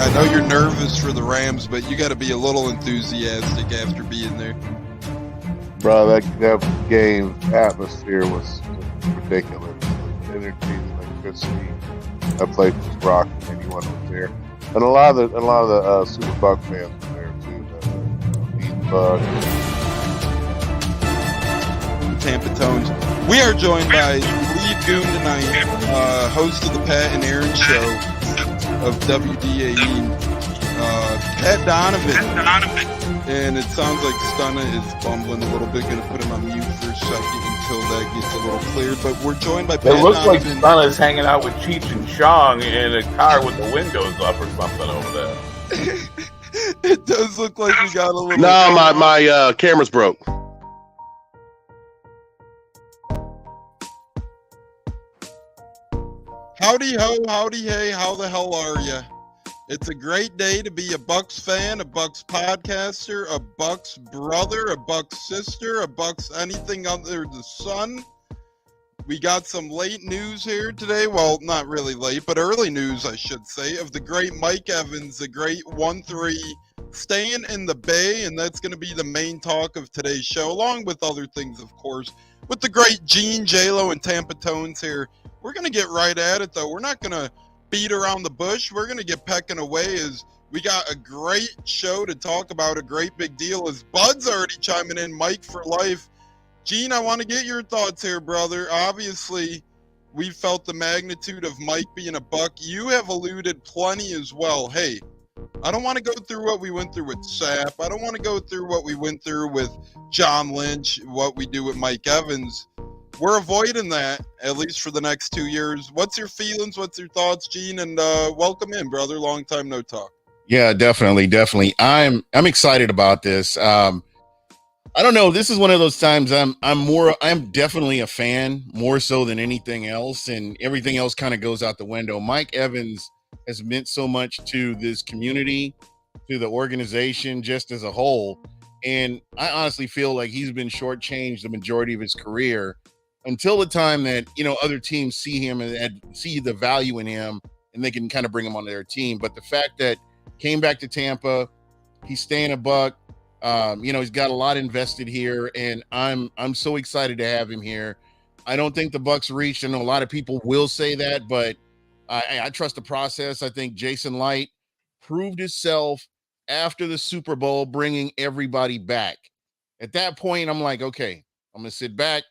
I know you're nervous for the Rams, but you got to be a little enthusiastic after being there. Bro, that game atmosphere was ridiculous. The energy and electricity. That place was rocking. Anyone was there, and a lot of the Super Buck fans were there too. The Bucs. Tampa Tones. We are joined by Lead Goon tonight, host of the Pat and Aaron Show of WDAE, Pat Donovan. And it sounds like Stunna is bumbling a little bit. Going to put him on mute for a second until that gets a little cleared. But we're joined by Pat It looks Donovan. like Stunna's hanging out with Cheech and Chong in a car with the windows up or something over there. It does look like we got a little... No, my camera's broke. Howdy ho, howdy hey, how the hell are ya? It's a great day to be a Bucs fan, a Bucs podcaster, a Bucs brother, a Bucs sister, a Bucs anything under the sun. We got some late news here today. Well, not really late, but early news, I should say, of the great Mike Evans, the great 1-3, staying in the Bay, and that's going to be the main talk of today's show, along with other things, of course, with the great Gene, J-Lo, and Tampa Tones here. We're going to get right at it, though. We're not going to beat around the bush. We're going to get pecking away as we got a great show to talk about, a great big deal, as Bud's already chiming in, Mike for life. Gene, I want to get your thoughts here, brother. Obviously, we felt the magnitude of Mike being a Buck. You have alluded plenty as well. Hey, I don't want to go through what we went through with Sapp. I don't want to go through what we went through with John Lynch, what we do with Mike Evans. We're avoiding that, at least for the next 2 years. What's your feelings? What's your thoughts, Gene? And welcome in, brother. Long time no talk. Yeah, definitely. I'm excited about this. I don't know. This is one of those times I'm definitely a fan more so than anything else, and everything else kind of goes out the window. Mike Evans has meant so much to this community, to the organization, just as a whole. And I honestly feel like he's been shortchanged the majority of his career until the time that, other teams see him and see the value in him and they can kind of bring him onto their team. But the fact that came back to Tampa, he's staying a Buck, he's got a lot invested here, and I'm so excited to have him here. I don't think the Bucs reached. I know a lot of people will say that, but I trust the process. I think Jason Light proved himself after the Super Bowl, bringing everybody back. At that point, I'm like, okay, I'm going to sit back.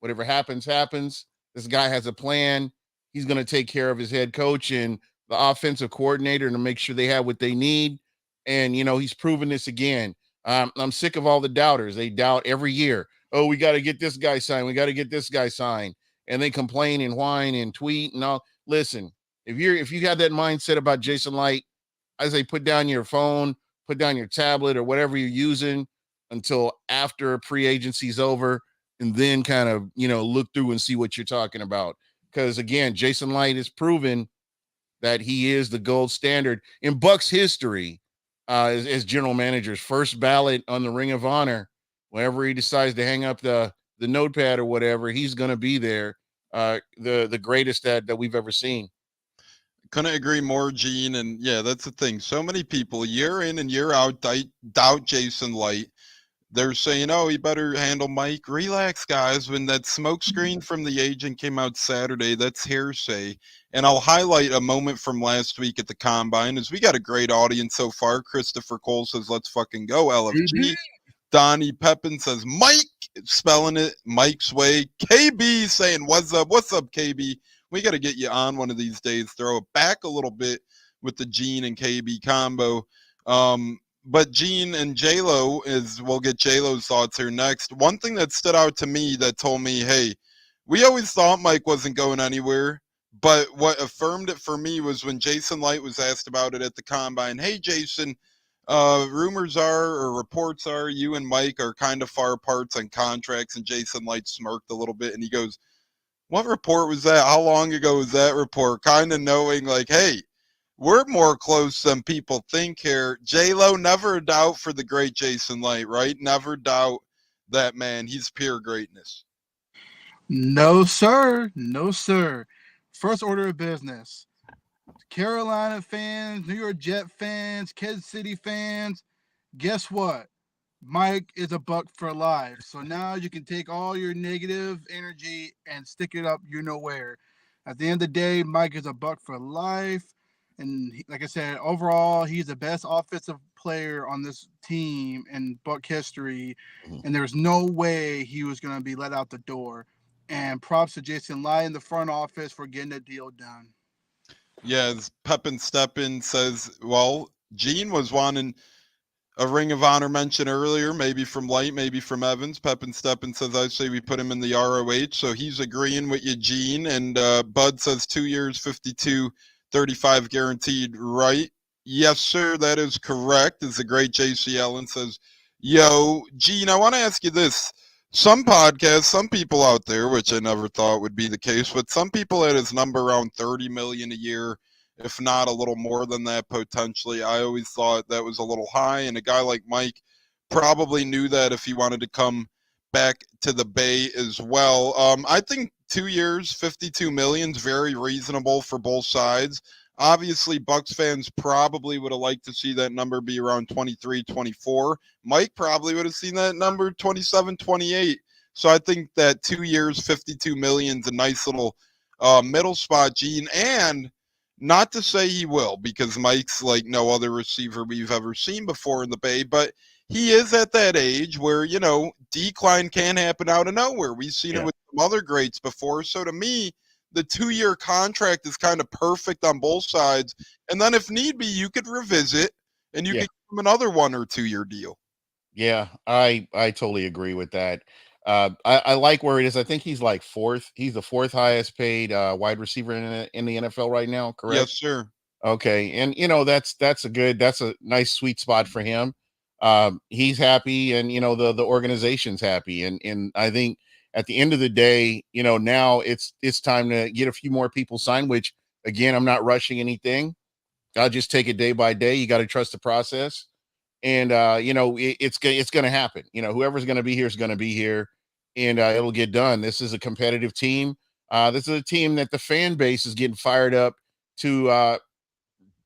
Whatever happens, happens. This guy has a plan. He's going to take care of his head coach and the offensive coordinator to make sure they have what they need. And, he's proven this again. I'm sick of all the doubters. They doubt every year. Oh, we got to get this guy signed. We got to get this guy signed. And they complain and whine and tweet and all. Listen, if you have that mindset about Jason Light, I say put down your phone, put down your tablet or whatever you're using until after pre-agency's over, and then kind of, look through and see what you're talking about. Because, again, Jason Light has proven that he is the gold standard in Bucs history as general manager's first ballot on the Ring of Honor. Whenever he decides to hang up the notepad or whatever, he's going to be there, the greatest that we've ever seen. Couldn't agree more, Gene. And, yeah, that's the thing. So many people, year in and year out, doubt Jason Light. They're saying, oh, you better handle Mike. Relax, guys. When that smoke screen from the agent came out Saturday, that's hearsay. And I'll highlight a moment from last week at the Combine, as we got a great audience so far. Christopher Cole says, let's fucking go, LFG. Donnie Pepin says, Mike, spelling it Mike's way. KB saying, what's up, KB? We got to get you on one of these days. Throw it back a little bit with the Gene and KB combo. But Gene and J-Lo we'll get J-Lo's thoughts here next. One thing that stood out to me that told me, hey, we always thought Mike wasn't going anywhere. But what affirmed it for me was when Jason Light was asked about it at the Combine. Hey, Jason, rumors are or reports are you and Mike are kind of far apart on contracts. And Jason Light smirked a little bit and he goes, what report was that? How long ago was that report? Kind of knowing like, hey, we're more close than people think here. J-Lo, never a doubt for the great Jason Light, right? Never doubt that man. He's pure greatness. No, sir. No, sir. First order of business. Carolina fans, New York Jet fans, Kansas City fans, guess what? Mike is a Buck for life. So now you can take all your negative energy and stick it up you know where. At the end of the day, Mike is a Buck for life. And like I said, overall, he's the best offensive player on this team in Buck history. Mhm. And there's no way he was going to be let out the door. And props to Jason Light in the front office for getting that deal done. Yeah, as Pepin Steppin says, well, Gene was wanting a Ring of Honor mention earlier, maybe from Light, maybe from Evans. Pepin Steppin says, I say we put him in the ROH. So he's agreeing with you, Gene. And Bud says 2 years, 52-35 guaranteed, right? Yes, sir, that is correct. As the great JC Allen says, yo, Gene, I want to ask you this. Some podcasts, some people out there, which I never thought would be the case, but some people had his number around 30 million a year, if not a little more than that potentially. I always thought that was a little high, and a guy like Mike probably knew that if he wanted to come back to the Bay as well. I think 2 years, 52 million is very reasonable for both sides. Obviously, Bucs fans probably would have liked to see that number be around 23, 24. Mike probably would have seen that number 27, 28. So I think that 2 years, 52 million is a nice little middle spot, Gene. And not to say he will, because Mike's like no other receiver we've ever seen before in the Bay, but he is at that age where, you know, decline can happen out of nowhere. We've seen it with some other greats before. So to me, the 2-year contract is kind of perfect on both sides. And then if need be, you could revisit and you could give him another 1 or 2 year deal. Yeah, I totally agree with that. I like where it is. I think he's like fourth. He's the fourth highest paid wide receiver in the NFL right now. Correct? Yes, sir. Okay, and you know that's a nice sweet spot for him. He's happy, and you know the organization's happy, and I think at the end of the day, you know, now it's time to get a few more people signed. Which again, I'm not rushing anything. I'll just take it day by day. You got to trust the process. And you know, it's going to happen. You know, whoever's going to be here is going to be here, and it'll get done. This is a competitive team. This is a team that the fan base is getting fired up to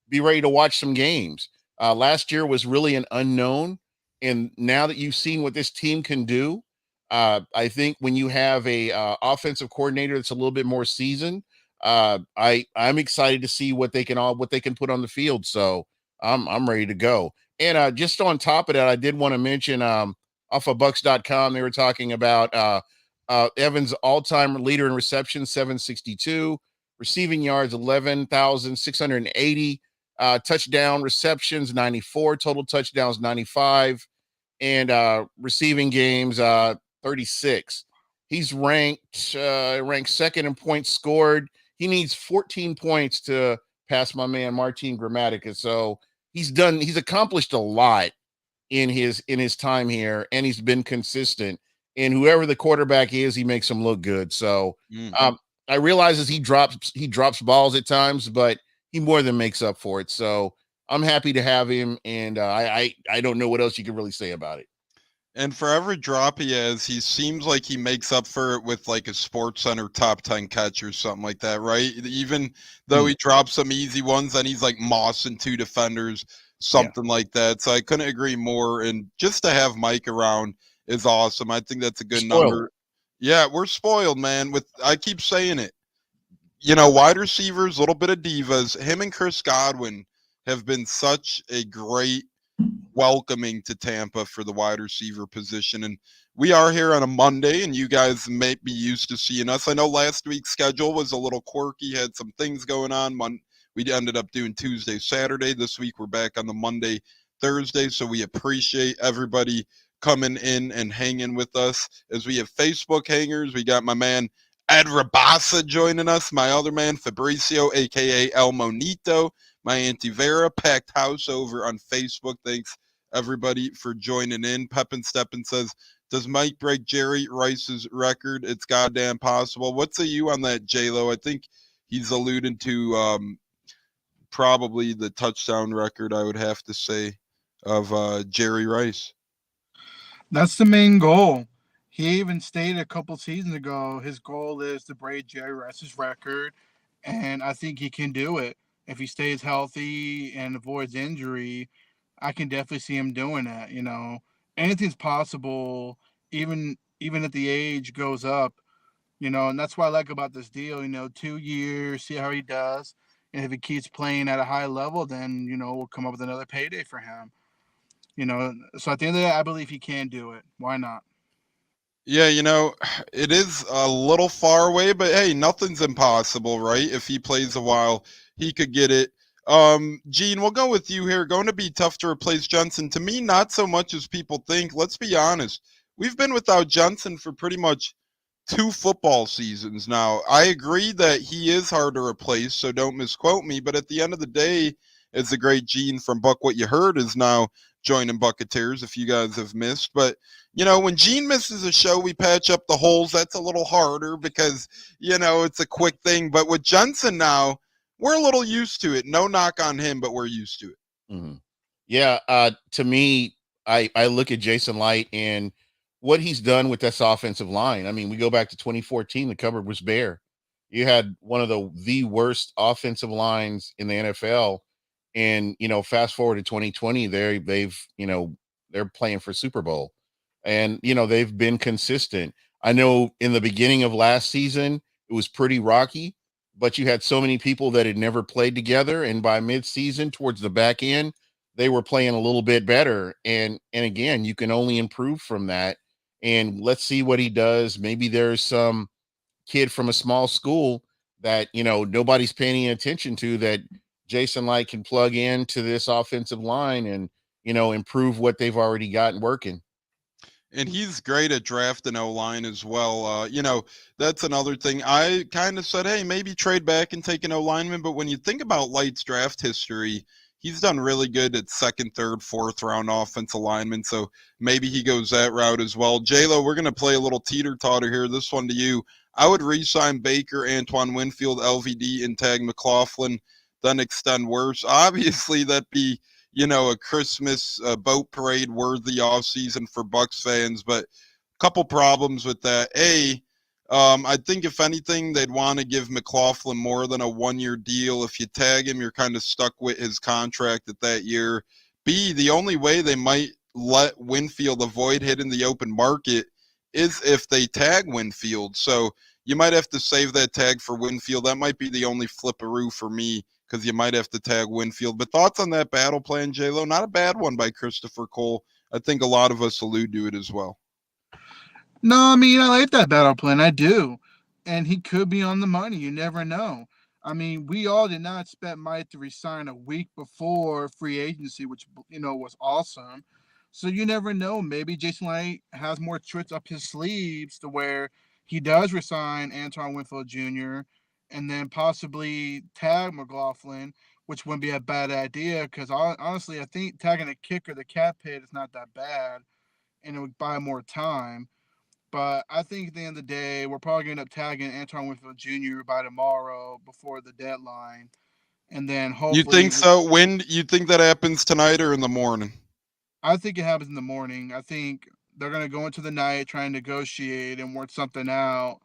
be ready to watch some games. Last year was really an unknown, and now that you've seen what this team can do, I think when you have a offensive coordinator that's a little bit more seasoned, I'm excited to see what they can put on the field. So I'm ready to go. And just on top of that, I did want to mention off of Bucs.com, they were talking about Evans' all-time leader in receptions, 762, receiving yards, 11,680, touchdown receptions, 94, total touchdowns, 95, and receiving games, 36. He's ranked second in points scored. He needs 14 points to pass my man Martin Gramatica. So he's accomplished a lot in his time here, and he's been consistent. And whoever the quarterback is, he makes him look good. So I realize he drops balls at times, but he more than makes up for it. So I'm happy to have him, and I don't know what else you can really say about it. And for every drop he has, he seems like he makes up for it with like a Sports Center top 10 catch or something like that, right? Even though he drops some easy ones, then he's like mossing 2 defenders, something like that. So I couldn't agree more. And just to have Mike around is awesome. I think that's a good number. Yeah, we're spoiled, man. I keep saying it. You know, wide receivers, a little bit of divas. Him and Chris Godwin have been such a great welcoming to Tampa for the wide receiver position. And we are here on a Monday, and you guys may be used to seeing us. I know last week's schedule was a little quirky, had some things going on. We ended up doing Tuesday, Saturday. This week we're back on the Monday, Thursday. So we appreciate everybody coming in and hanging with us. As we have Facebook hangers, we got my man Ed Rabasa joining us, my other man Fabricio, aka El Monito, my Auntie Vera, packed house over on Facebook. Thanks everybody for joining in. Pepin Steppin says, does Mike break Jerry Rice's record? It's goddamn possible. What's a you on that, J-Lo? I think he's alluding to probably the touchdown record, I would have to say, of Jerry Rice. That's the main goal. He even stated a couple seasons ago his goal is to break Jerry Rice's record, and I think he can do it. if he stays healthy and avoids injury, I can definitely see him doing that. Anything's possible, even if the age goes up. And that's what I like about this deal. 2 years, see how he does, and if he keeps playing at a high level, then we'll come up with another payday for him. So at the end of the day, I believe he can do it. Why not? Yeah, it is a little far away, but hey, nothing's impossible, right? If he plays a while, he could get it. Gene, we'll go with you here. Going to be tough to replace Johnson. To me, not so much as people think. Let's be honest. We've been without Johnson for pretty much 2 football seasons now. I agree that he is hard to replace, so don't misquote me. But at the end of the day, as the great Gene from Buck What You Heard is now joining Buccaneers, if you guys have missed. But when Gene misses a show, we patch up the holes. That's a little harder because, it's a quick thing. But with Johnson now, we're a little used to it. No knock on him, but we're used to it. Mm-hmm. Yeah. To me, I look at Jason Light and what he's done with this offensive line. I mean, we go back to 2014, the cupboard was bare. You had one of the worst offensive lines in the NFL. And, fast forward to 2020, they're playing for Super Bowl. And, they've been consistent. I know in the beginning of last season, it was pretty rocky, but you had so many people that had never played together. And by mid-season, towards the back end, they were playing a little bit better. And again, you can only improve from that. And let's see what he does. Maybe there's some kid from a small school that, nobody's paying attention to, that Jason Light can plug into this offensive line and, improve what they've already gotten working. And he's great at drafting O-line as well. That's another thing. I kind of said, hey, maybe trade back and take an O-lineman. But when you think about Light's draft history, he's done really good at second, third, fourth round offensive linemen. So maybe he goes that route as well. J-Lo, we're going to play a little teeter-totter here. This one to you. I would re-sign Baker, Antoine Winfield, LVD, and tag McLaughlin, then extend worse. Obviously, that'd be a Christmas boat parade worthy offseason for Bucs fans, but a couple problems with that. I think if anything, they'd want to give McLaughlin more than a 1-year deal. If you tag him, you're kind of stuck with his contract at that year. B, the only way they might let Winfield avoid hitting the open market is if they tag Winfield. So you might have to save that tag for Winfield. That might be the only flipperoo for me, because you might have to tag Winfield. But thoughts on that battle plan, J-Lo? Not a bad one by Christopher Cole. I think a lot of us allude to it as well. No, I mean, I like that battle plan. I do. And he could be on the money. You never know. I mean, we all did not expect Mike to resign a week before free agency, which, was awesome. So you never know. Maybe Jason Light has more tricks up his sleeves to where he does resign Antoine Winfield Jr. and then possibly tag McLaughlin, which wouldn't be a bad idea because honestly, I think tagging a kicker, the cap hit, is not that bad and it would buy more time. But I think at the end of the day, we're probably going to end up tagging Antoine Winfield Jr. by tomorrow before the deadline. And then hopefully. You think so? When you think that happens, tonight or in the morning? I think it happens in the morning. I think they're going to go into the night, try and negotiate and work something out,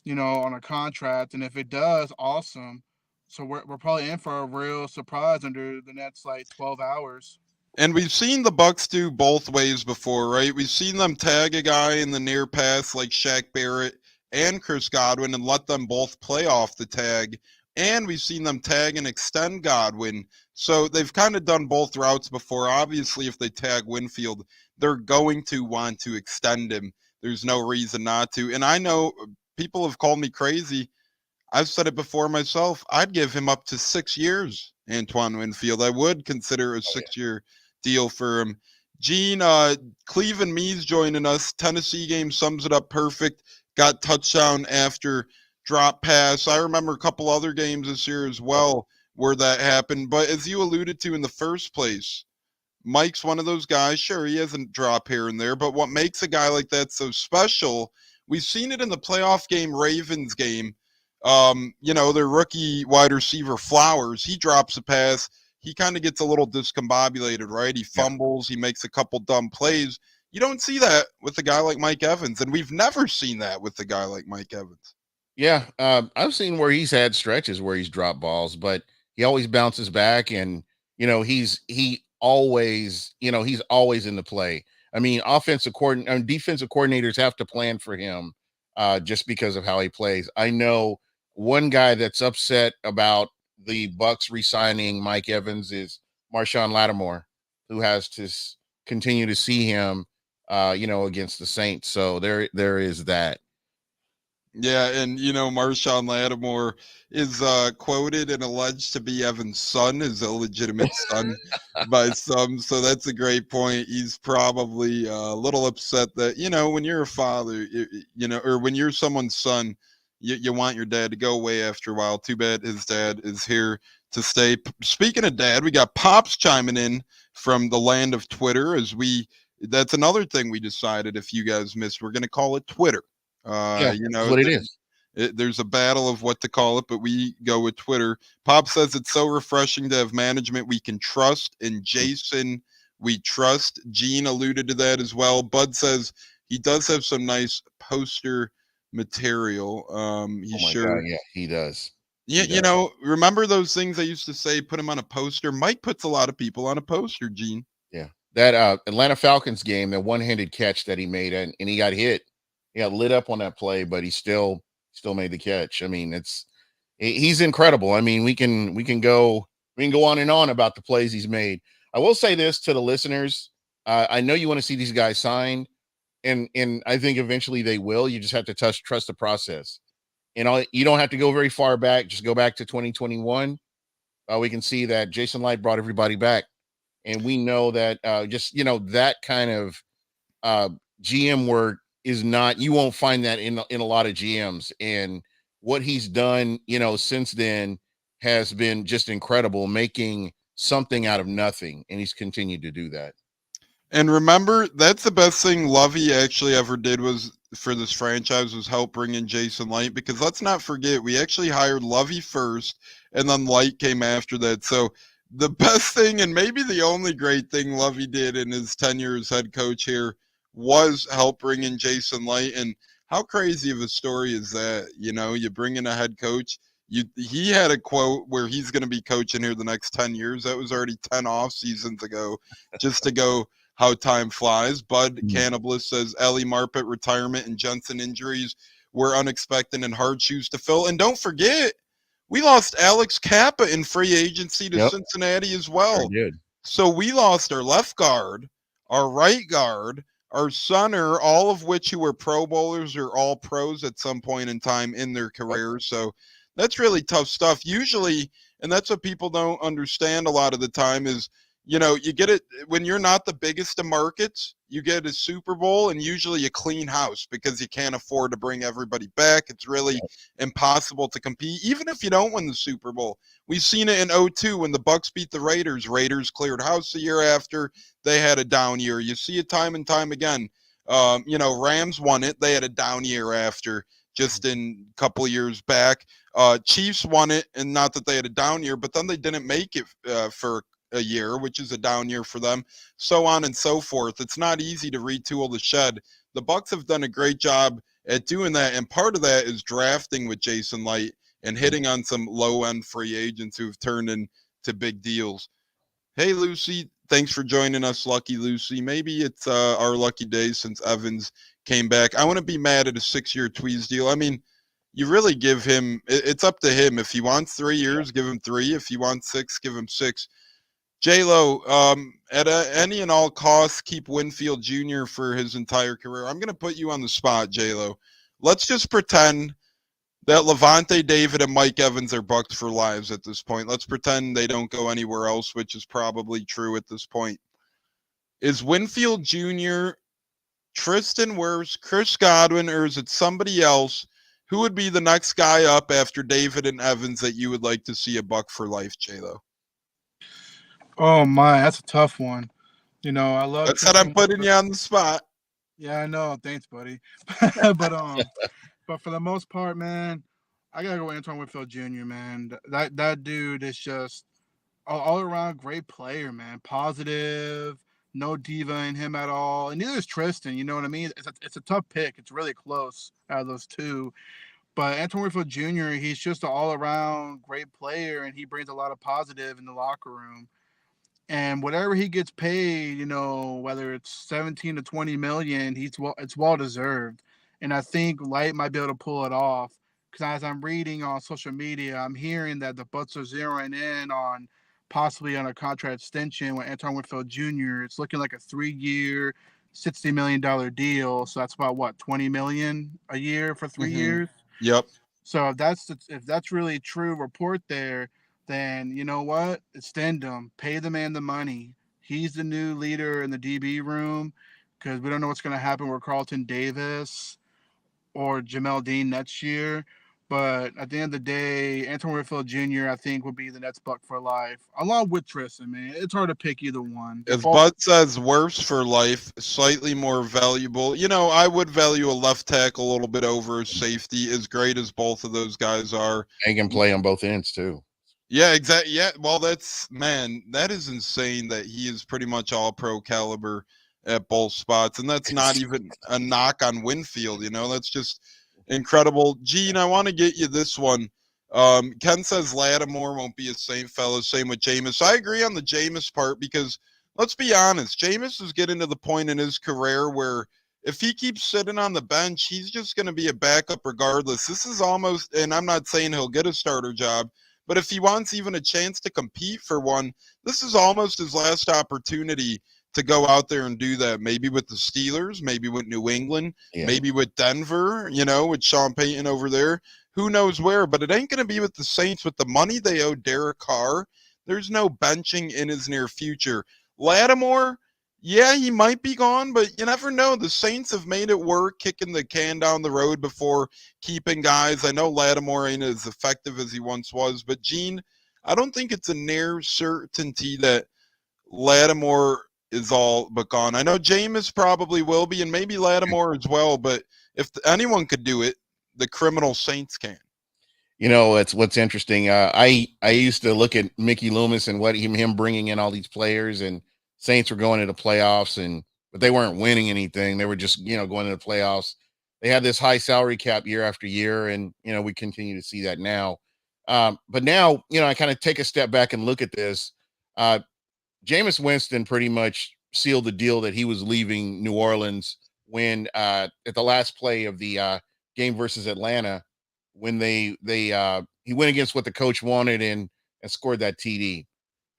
on a contract. And if it does, awesome. So we're probably in for a real surprise under the next 12 hours. And we've seen the Bucs do both ways before, right? We've seen them tag a guy in the near pass like Shaq Barrett and Chris Godwin and let them both play off the tag. And we've seen them tag and extend Godwin. So they've kind of done both routes before. Obviously, if they tag Winfield, they're going to want to extend him. There's no reason not to. And I know people have called me crazy. I've said it before myself. I'd give him up to 6 years, Antoine Winfield. I would consider a 6-year deal for him. Gene, Cleveland Mees joining us. Tennessee game sums it up perfect. Got touchdown after drop pass. I remember a couple other games this year as well where that happened. But as you alluded to in the first place, Mike's one of those guys. Sure, he hasn't drop here and there, but what makes a guy like that so special, we've seen it in the playoff game, Ravens game. Their rookie wide receiver Flowers, he drops a pass. He kind of gets a little discombobulated, right? He fumbles. He makes a couple dumb plays. You don't see that with a guy like Mike Evans, and we've never seen that with a guy like Mike Evans. Yeah, I've seen where he's had stretches where he's dropped balls, but He always bounces back, and he's always in the play. I mean, defensive coordinators have to plan for him just because of how he plays. I know one guy that's upset about the Bucs re-signing Mike Evans is Marshawn Lattimore, who has to continue to see him, against the Saints. So there is that. Yeah, and Marshawn Lattimore is quoted and alleged to be Evan's son, his illegitimate son by some. So that's a great point. He's probably a little upset that when you're a father, or when you're someone's son, you want your dad to go away after a while. Too bad his dad is here to stay. Speaking of dad, we got Pops chiming in from the land of Twitter. That's another thing we decided. If you guys missed, we're going to call it Twitter. Yeah, that's what it is. There's a battle of what to call it, but we go with Twitter. Pop says it's so refreshing to have management we can trust, and Jason we trust. Gene alluded to that as well. Bud says he does have some nice poster material. He's sure. God, yeah, he does. Yeah, remember those things I used to say, put him on a poster? Mike puts a lot of people on a poster, Gene. Yeah. That Atlanta Falcons game, that one-handed catch that he made, and he got hit. He got lit up on that play, but he still made the catch. I mean, he's incredible. I mean, we can go on and on about the plays he's made. I will say this to the listeners. I know you want to see these guys signed, and I think eventually they will. You just have to trust the process. You don't have to go very far back. Just go back to 2021. We can see that Jason Light brought everybody back. And we know that that kind of GM work is not, you won't find that in a lot of GMs. And what he's done, since then has been just incredible, making something out of nothing. And he's continued to do that. And remember, that's the best thing Lovey actually ever did for this franchise was help bring in Jason Light, because let's not forget, we actually hired Lovey first and then Light came after that. So the best thing, and maybe the only great thing Lovey did in his tenure as head coach here, was help bring in Jason Light. And how crazy of a story is that? You bring in a head coach. He had a quote where he's going to be coaching here the next 10 years. That was already 10 off seasons ago, just to go how time flies. Bud Cannibalist says Ellie Marpet retirement and Jensen injuries were unexpected and hard shoes to fill. And don't forget, we lost Alex Kappa in free agency to Cincinnati as well. So we lost our left guard, our right guard, our center, all of which who were Pro Bowlers or all pros at some point in time in their careers. So that's really tough stuff. Usually, and that's what people don't understand a lot of the time is, you get it when you're not the biggest of markets, you get a Super Bowl and usually a clean house because you can't afford to bring everybody back. It's really impossible to compete, even if you don't win the Super Bowl. We've seen it in 2002 when the Bucs beat the Raiders. Raiders cleared house the year after. They had a down year. You see it time and time again. Rams won it. They had a down year after, just in a couple of years back. Chiefs won it, and not that they had a down year, but then they didn't make it for a year, which is a down year for them, so on and so forth. It's not easy to retool the shed. The Bucs have done a great job at doing that, and part of that is drafting with Jason Light and hitting on some low-end free agents who've turned into big deals. Hey, Lucy, thanks for joining us, Lucky Lucy. Maybe it's our lucky day since Evans came back. I want to be mad at a 6-year Tweez deal. I mean, you really give him, it's up to him. If he wants 3 years, give him 3. If he wants 6, give him 6. J-Lo, at any and all costs, keep Winfield Jr. for his entire career. I'm going to put you on the spot, J-Lo. Let's just pretend that Levante David and Mike Evans are Bucs for lives at this point. Let's pretend they don't go anywhere else, which is probably true at this point. Is Winfield Jr., Tristan Wirfs, Chris Godwin, or is it somebody else? Who would be the next guy up after David and Evans that you would like to see a Buc for life, J-Lo? Oh my, that's a tough one. I love. That's what I'm putting you on the spot. Yeah, I know. Thanks, buddy. But for the most part, man, I gotta go Antoine Winfield Jr. Man, that dude is just all around great player, man. Positive, no diva in him at all, and neither is Tristan. You know what I mean? It's a tough pick. It's really close out of those two. But Antoine Winfield Jr., he's just an all-around great player, and he brings a lot of positive in the locker room. And whatever he gets paid, whether it's 17 to 20 million, it's well deserved. And I think Light might be able to pull it off. Because as I'm reading on social media, I'm hearing that the Bucs are zeroing in on possibly on a contract extension with Antoine Winfield Jr. It's looking like a 3-year, $60 million deal. So that's about what, 20 million a year for 3 years. Yep. So if that's really true report there, then you know what? Extend him, pay the man the money. He's the new leader in the DB room because we don't know what's going to happen with Carlton Davis or Jamel Dean next year. But at the end of the day, Antoine Winfield Jr., I think, would be the next Buck for life, along with Tristan, man. It's hard to pick either one. As Bud says, worse for life, slightly more valuable. I would value a left tackle a little bit over a safety, as great as both of those guys are. They can play on both ends, too. Yeah, exactly. Yeah, well, that is insane that he is pretty much all pro caliber at both spots. And that's not even a knock on Winfield, that's just incredible. Gene, I want to get you this one. Ken says Lattimore won't be a same fellow. Same with Jameis. I agree on the Jameis part because let's be honest, Jameis is getting to the point in his career where if he keeps sitting on the bench, he's just going to be a backup regardless. This is almost, and I'm not saying he'll get a starter job, but if he wants even a chance to compete for one, this is almost his last opportunity to go out there and do that. Maybe with the Steelers, maybe with New England, maybe with Denver, with Sean Payton over there. Who knows where, but it ain't going to be with the Saints with the money they owe Derek Carr. There's no benching in his near future. Lattimore, yeah, he might be gone, but you never know. The Saints have made it work, kicking the can down the road before keeping guys. I know Lattimore ain't as effective as he once was, but Gene, I don't think it's a near certainty that Lattimore is all but gone. I know Jameis probably will be, and maybe Lattimore as well, but if anyone could do it, the criminal Saints can. It's what's interesting. I used to look at Mickey Loomis and him bringing in all these players, and Saints were going to the playoffs, but they weren't winning anything. They were just going to the playoffs. They had this high salary cap year after year, and we continue to see that now. But now I kind of take a step back and look at this. Jameis Winston pretty much sealed the deal that he was leaving New Orleans when at the last play of the game versus Atlanta, when he went against what the coach wanted and scored that TD.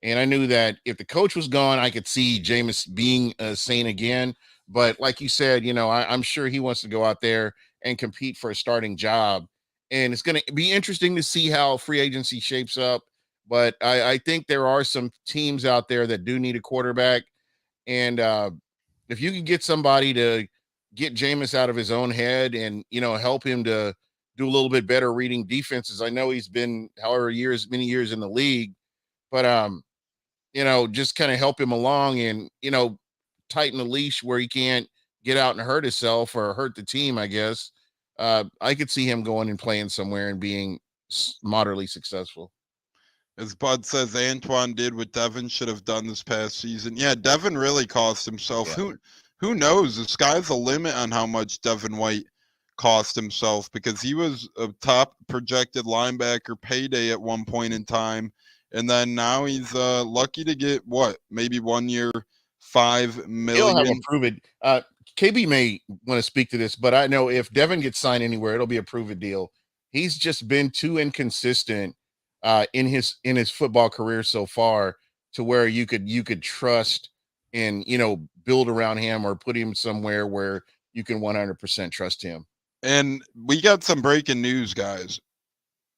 And I knew that if the coach was gone, I could see Jameis being a Saint again. But like you said, I'm sure he wants to go out there and compete for a starting job. And it's going to be interesting to see how free agency shapes up. But I think there are some teams out there that do need a quarterback. And if you can get somebody to get Jameis out of his own head and, help him to do a little bit better reading defenses. I know he's been many years in the league, but, just kind of help him along and, tighten the leash where he can't get out and hurt himself or hurt the team, I guess. I could see him going and playing somewhere and being moderately successful. As Bud says, Antoine did what Devin should have done this past season. Yeah, Devin really cost himself. Yeah. Who knows? The sky's the limit on how much Devin White cost himself because he was a top projected linebacker payday at one point in time. And then now he's lucky to get maybe 1 year, $5 million. He'll have a prove-it. KB may want to speak to this, but I know if Devin gets signed anywhere, it'll be a prove-it deal. He's just been too inconsistent in his football career so far to where you could trust and build around him or put him somewhere where you can 100% trust him. And we got some breaking news, guys.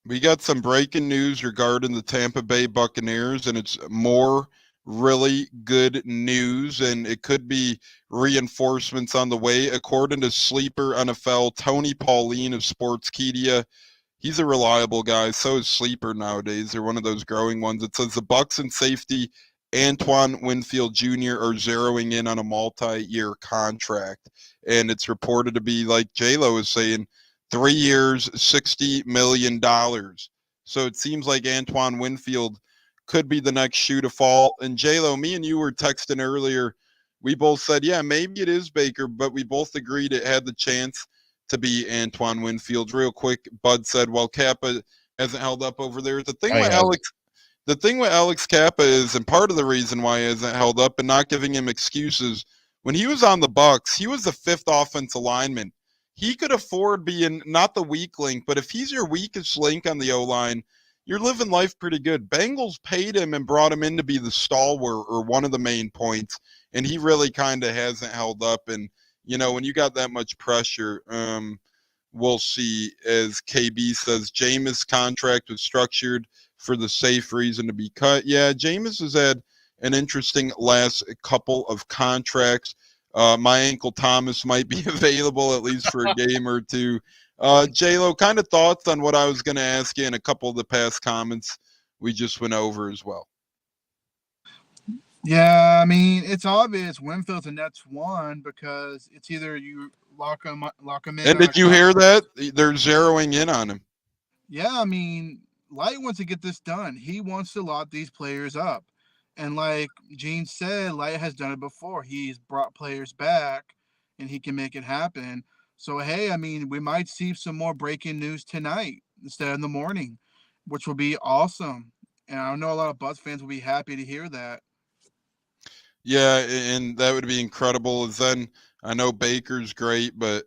We got some breaking news regarding the Tampa Bay Buccaneers, and it's more really good news, and it could be reinforcements on the way. According to Sleeper NFL, Tony Pauline of Sportskeeda, he's a reliable guy. So is Sleeper nowadays. They're one of those growing ones. It says the Bucs and safety Antoine Winfield Jr. are zeroing in on a multi-year contract. And it's reported to be, like J-Lo is saying, 3 years, $60 million. So it seems like Antoine Winfield could be the next shoe to fall. And J-Lo, me and you were texting earlier. We both said, yeah, maybe it is Baker, but we both agreed it had the chance to be Antoine Winfield. Real quick, Bud said, well, Kappa hasn't held up over there. The thing with Alex Kappa is, and part of the reason why he hasn't held up and not giving him excuses, when he was on the Bucs, he was the 5th offensive lineman. He could afford being not the weak link, but if he's your weakest link on the O-line, you're living life pretty good. Bengals paid him and brought him in to be the stalwart or one of the main points, and he really kind of hasn't held up. And, when you got that much pressure, we'll see. As KB says, Jameis' contract was structured for the safe reason to be cut. Yeah, Jameis has had an interesting last couple of contracts. My Uncle Thomas might be available at least for a game or two. J-Lo, kind of thoughts on what I was going to ask you and a couple of the past comments we just went over as well. Yeah, I mean, it's obvious Winfield's a Nets one because it's either you lock him in. And did you hear that? They're zeroing in on him. Yeah, I mean, Light wants to get this done. He wants to lock these players up. And like Gene said, Light has done it before. He's brought players back and he can make it happen. So, hey, I mean, we might see some more breaking news tonight instead of in the morning, which will be awesome. And I know a lot of Bucs fans will be happy to hear that. Yeah, and that would be incredible. Then I know Baker's great, but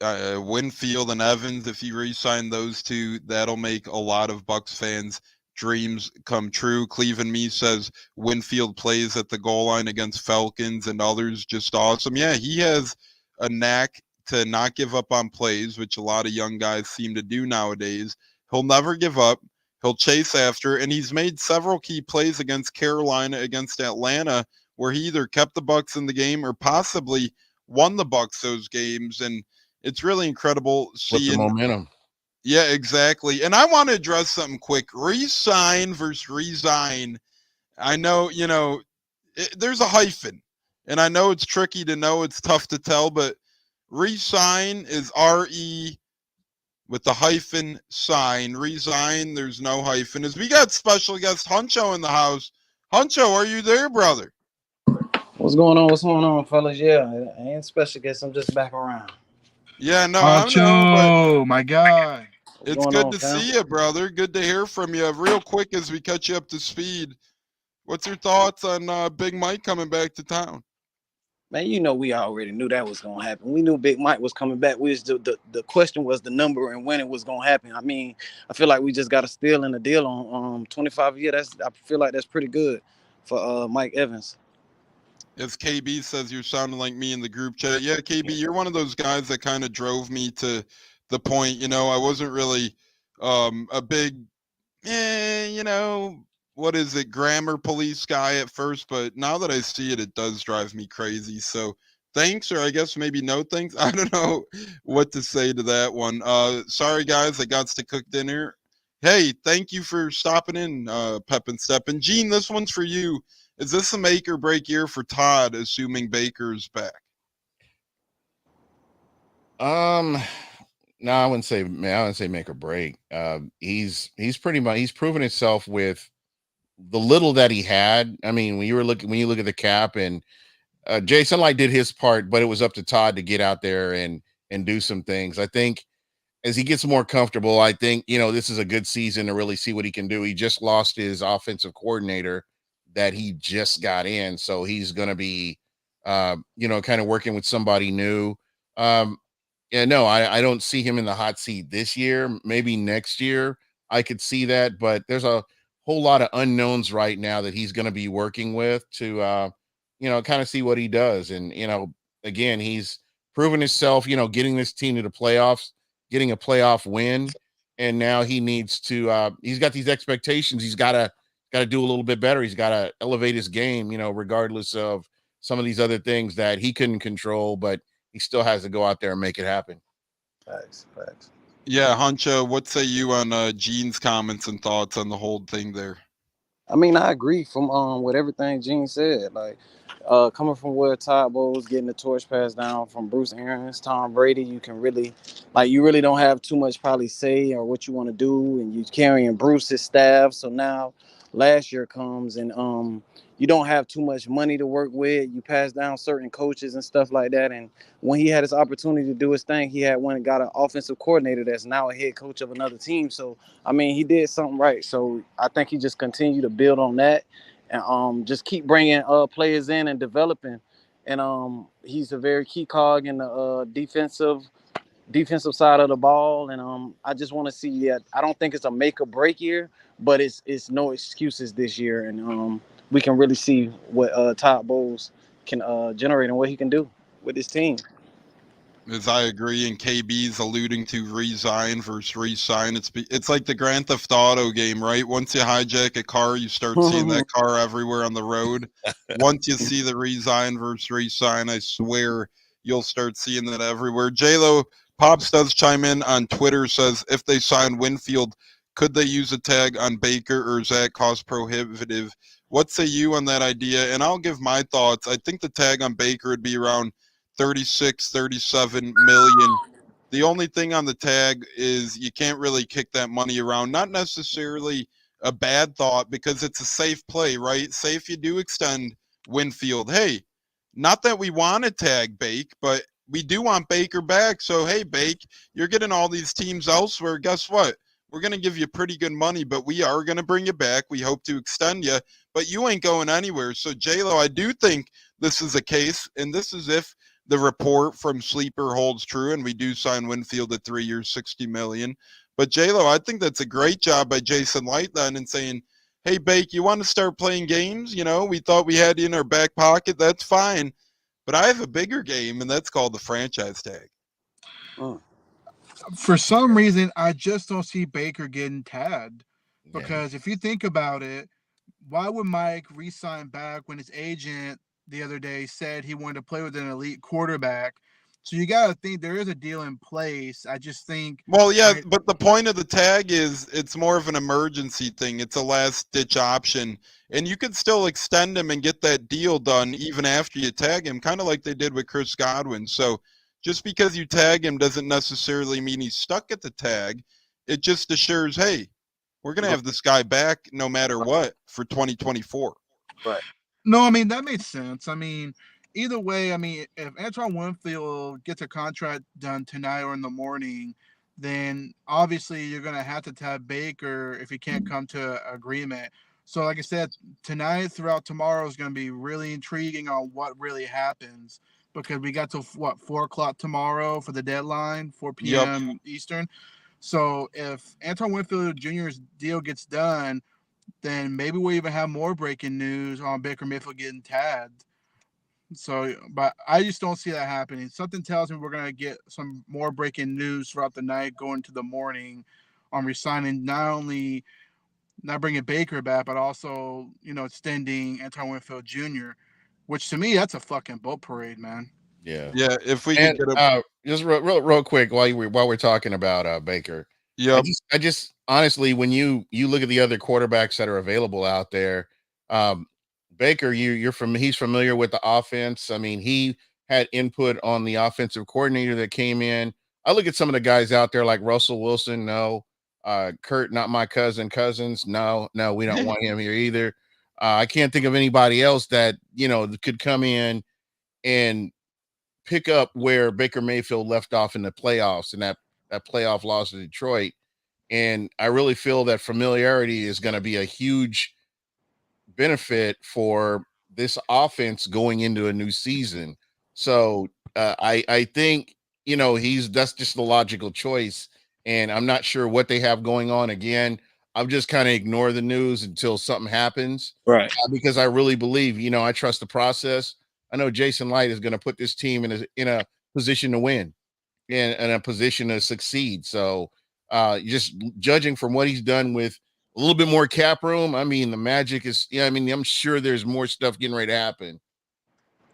Winfield and Evans, if you re-sign those two, that'll make a lot of Bucs fans' dreams come true. Cleveland Me says Winfield plays at the goal line against Falcons and others, just awesome. Yeah, he has a knack to not give up on plays, which a lot of young guys seem to do nowadays. He'll never give up. He'll chase after, and he's made several key plays against Carolina, against Atlanta, where he either kept the Bucs in the game or possibly won the Bucs those games. And it's really incredible seeing the momentum. Yeah, exactly. And I want to address something quick. Resign versus resign. I know, there's a hyphen, and I know it's tricky to know. It's tough to tell, but resign is R-E with the hyphen sign. Resign, there's no hyphen. As we got special guest Huncho in the house. Huncho, are you there, brother? What's going on, fellas? Yeah, I ain't special guest. I'm just back around. Yeah, no, Huncho, I know, but my guy. it's good to see you, brother. Good to hear from you. Real quick, as we catch you up to speed, what's your thoughts on Big Mike coming back to town? Man, we already knew that was gonna happen. We knew Big Mike was coming back. The question was the number and when it was gonna happen. I mean, I feel like we just got a steal and a deal on 25 years. I feel like that's pretty good for Mike Evans. As KB says, you're sounding like me in the group chat. Yeah, KB, you're one of those guys that kind of drove me to the point. I wasn't really a big, what is it, grammar police guy at first, but now that I see it, it does drive me crazy. So thanks, or I guess maybe no thanks. I don't know what to say to that one. Sorry, guys, I got to cook dinner. Hey, thank you for stopping in, Pep and Step. And Gene, this one's for you. Is this a make or break year for Todd, assuming Baker's back? No, I wouldn't say make or break. He's proven himself with the little that he had. I mean, when you look at the cap, and Jason Light did his part, but it was up to Todd to get out there and do some things. I think as he gets more comfortable, I think, this is a good season to really see what he can do. He just lost his offensive coordinator that he just got in. So he's going to be, kind of working with somebody new. I don't see him in the hot seat this year. Maybe next year I could see that, but there's a whole lot of unknowns right now that he's going to be working with to, kind of see what he does. And, again, he's proven himself, getting this team to the playoffs, getting a playoff win. And now he needs to, he's got these expectations. He's got to do a little bit better. He's got to elevate his game, regardless of some of these other things that he couldn't control, but he still has to go out there and make it happen. Facts. Yeah, Huncho, what say you on Gene's comments and thoughts on the whole thing there? I mean, I agree from with everything Gene said. Like, coming from where Todd Bowles getting the torch passed down from Bruce Arians, Tom Brady, you really don't have too much probably say or what you want to do, and you carrying Bruce's staff. So now last year comes and you don't have too much money to work with. You pass down certain coaches and stuff like that. And when he had his opportunity to do his thing, he had one and got an offensive coordinator that's now a head coach of another team. So I mean, he did something right. So I think he just continued to build on that and just keep bringing players in and developing. And he's a very key cog in the defensive side of the ball, and I just want to see that. I don't think it's a make or break year, but it's no excuses this year, and we can really see what Todd Bowles can generate and what he can do with his team. As I agree, and KB's alluding to resign versus resign. It's like the Grand Theft Auto game, right? Once you hijack a car, you start seeing that car everywhere on the road. Once you see the resign versus resign, I swear you'll start seeing that everywhere. J-Lo Pops does chime in on Twitter, says if they sign Winfield, could they use a tag on Baker, or is that cost prohibitive? What say you on that idea? And I'll give my thoughts. I think the tag on Baker would be around 36, 37 million. The only thing on the tag is you can't really kick that money around. Not necessarily a bad thought, because it's a safe play, right? Say if you do extend Winfield, hey, not that we want to tag Bake, but we do want Baker back. So, hey, Bake, you're getting all these teams elsewhere. Guess what? We're going to give you pretty good money, but we are going to bring you back. We hope to extend you, but you ain't going anywhere. So, J-Lo, I do think this is a case, and this is if the report from Sleeper holds true and we do sign Winfield at 3 years, $60 million. But, J-Lo, I think that's a great job by Jason Light then in saying, hey, Bake, you want to start playing games? You know, we thought we had you in our back pocket. That's fine. But I have a bigger game, and that's called the franchise tag. For some reason, I just don't see Baker getting tagged. Because if you think about it, why would Mike re-sign back when his agent the other day said he wanted to play with an elite quarterback? So you got to think there is a deal in place. I just think. Well, yeah, but the point of the tag is it's more of an emergency thing. It's a last-ditch option. And you could still extend him and get that deal done even after you tag him, kind of like they did with Chris Godwin. So just because you tag him doesn't necessarily mean he's stuck at the tag. It just assures, hey, we're going to have this guy back no matter what for 2024. Right. No, I mean, that makes sense. I mean, either way, I mean, if Antoine Winfield gets a contract done tonight or in the morning, then obviously you're going to have to tag Baker if you can't come to agreement. So, like I said, tonight throughout tomorrow is going to be really intriguing on what really happens, because we got to, 4 o'clock tomorrow for the deadline, 4 p.m. Eastern. So if Antoine Winfield Jr.'s deal gets done, then maybe we'll even have more breaking news on Baker Mayfield getting tagged. So, but I just don't see that happening. Something tells me we're going to get some more breaking news throughout the night, going to the morning on resigning not bringing Baker back, but also, extending Antoine Winfield Jr., which to me, that's a fucking boat parade, man. Yeah. Yeah, if we And could get just real quick while we're talking about Baker. Yeah. I just honestly, when you look at the other quarterbacks that are available out there, Baker, he's familiar with the offense. I mean, he had input on the offensive coordinator that came in. I look at some of the guys out there like Russell Wilson. No, Kurt, not my Cousins. No, we don't want him here either. I can't think of anybody else that could come in and pick up where Baker Mayfield left off in the playoffs and that playoff loss to Detroit. And I really feel that familiarity is going to be a huge benefit for this offense going into a new season. So I think, that's just the logical choice. And I'm not sure what they have going on. Again, I'm just kind of ignore the news until something happens. Right. Because I really believe, I trust the process. I know Jason Light is going to put this team in a position to win and in a position to succeed. So just judging from what he's done with a little bit more cap room, I mean, the magic is, I'm sure there's more stuff getting ready to happen.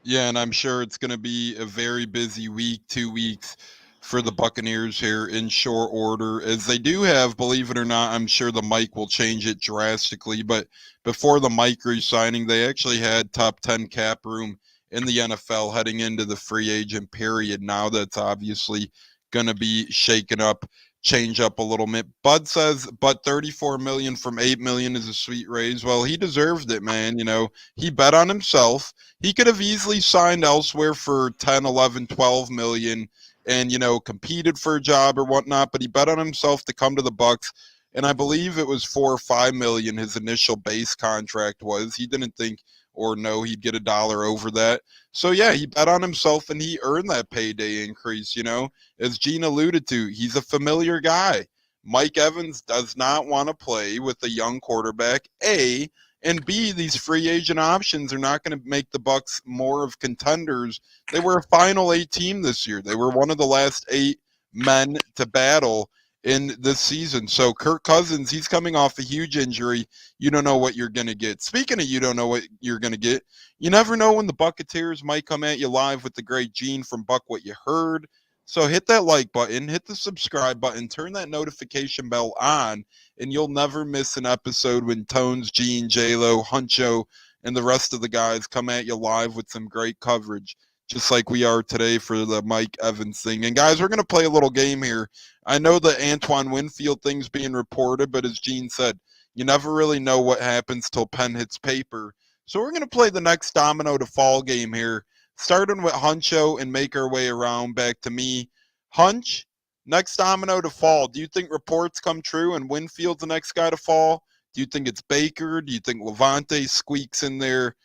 Yeah, and I'm sure it's going to be a very busy week, 2 weeks for the Buccaneers here in short order, as they do have, believe it or not, I'm sure the mic will change it drastically, but before the mic re-signing, they actually had top 10 cap room in the NFL heading into the free agent period. Now that's obviously going to be shaken up change up a little bit. Bud says, but 34 million from 8 million is a sweet raise. Well, he deserved it, man. You know, he bet on himself. He could have easily signed elsewhere for 10, 11, 12 million and, you know, competed for a job or whatnot, but he bet on himself to come to the Bucs. And I believe it was 4 or 5 million his initial base contract was. He didn't think or know he'd get a dollar over that. So yeah, he bet on himself and he earned that payday increase, you know. As Gene alluded to, he's a familiar guy. Mike Evans does not want to play with a young quarterback, A, and B, these free agent options are not going to make the Bucs more of contenders. They were a final 8 team this year. They were one of the last 8 men to battle in this season. So Kirk Cousins, he's coming off a huge injury. You don't know what you're going to get. Speaking of you don't know what you're going to get, you never know when the Buccaneers might come at you live with the great Gene from Buck What You Heard. So hit that like button, hit the subscribe button, turn that notification bell on, and you'll never miss an episode when Tones, Gene, J-Lo, Huncho, and the rest of the guys come at you live with some great coverage, just like we are today for the Mike Evans thing. And guys, we're going to play a little game here. I know the Antoine Winfield thing's being reported, but as Gene said, you never really know what happens till pen hits paper. So we're going to play the next domino to fall game here, starting with Huncho and make our way around back to me. Hunch, next domino to fall. Do you think reports come true and Winfield's the next guy to fall? Do you think it's Baker? Do you think Levante squeaks in there?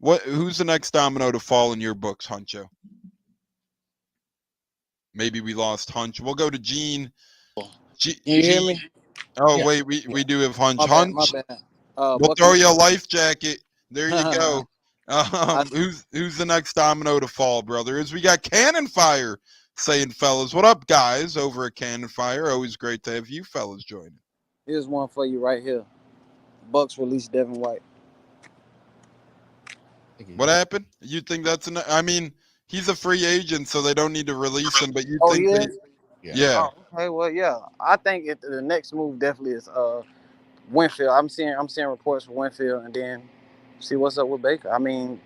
Who's the next domino to fall in your books, Huncho? Maybe we lost Hunch. We'll go to Gene. Can you hear me? Oh, Yeah. wait, we do have Hunch. My Hunch, bad. we'll throw you a life jacket. There you go. I- Who's the next domino to fall, brother? Is we got Cannon Fire saying, fellas, what up, guys, over at Cannon Fire? Always great to have you fellas joining. Here's one for you right here. Bucks release Devin White. What happened? You think that's I mean, he's a free agent, so they don't need to release him, but you Oh, think he they, is? yeah. Oh, okay, well, yeah. I think the next move definitely is Winfield. I'm seeing reports for Winfield, and then see what's up with Baker. I mean,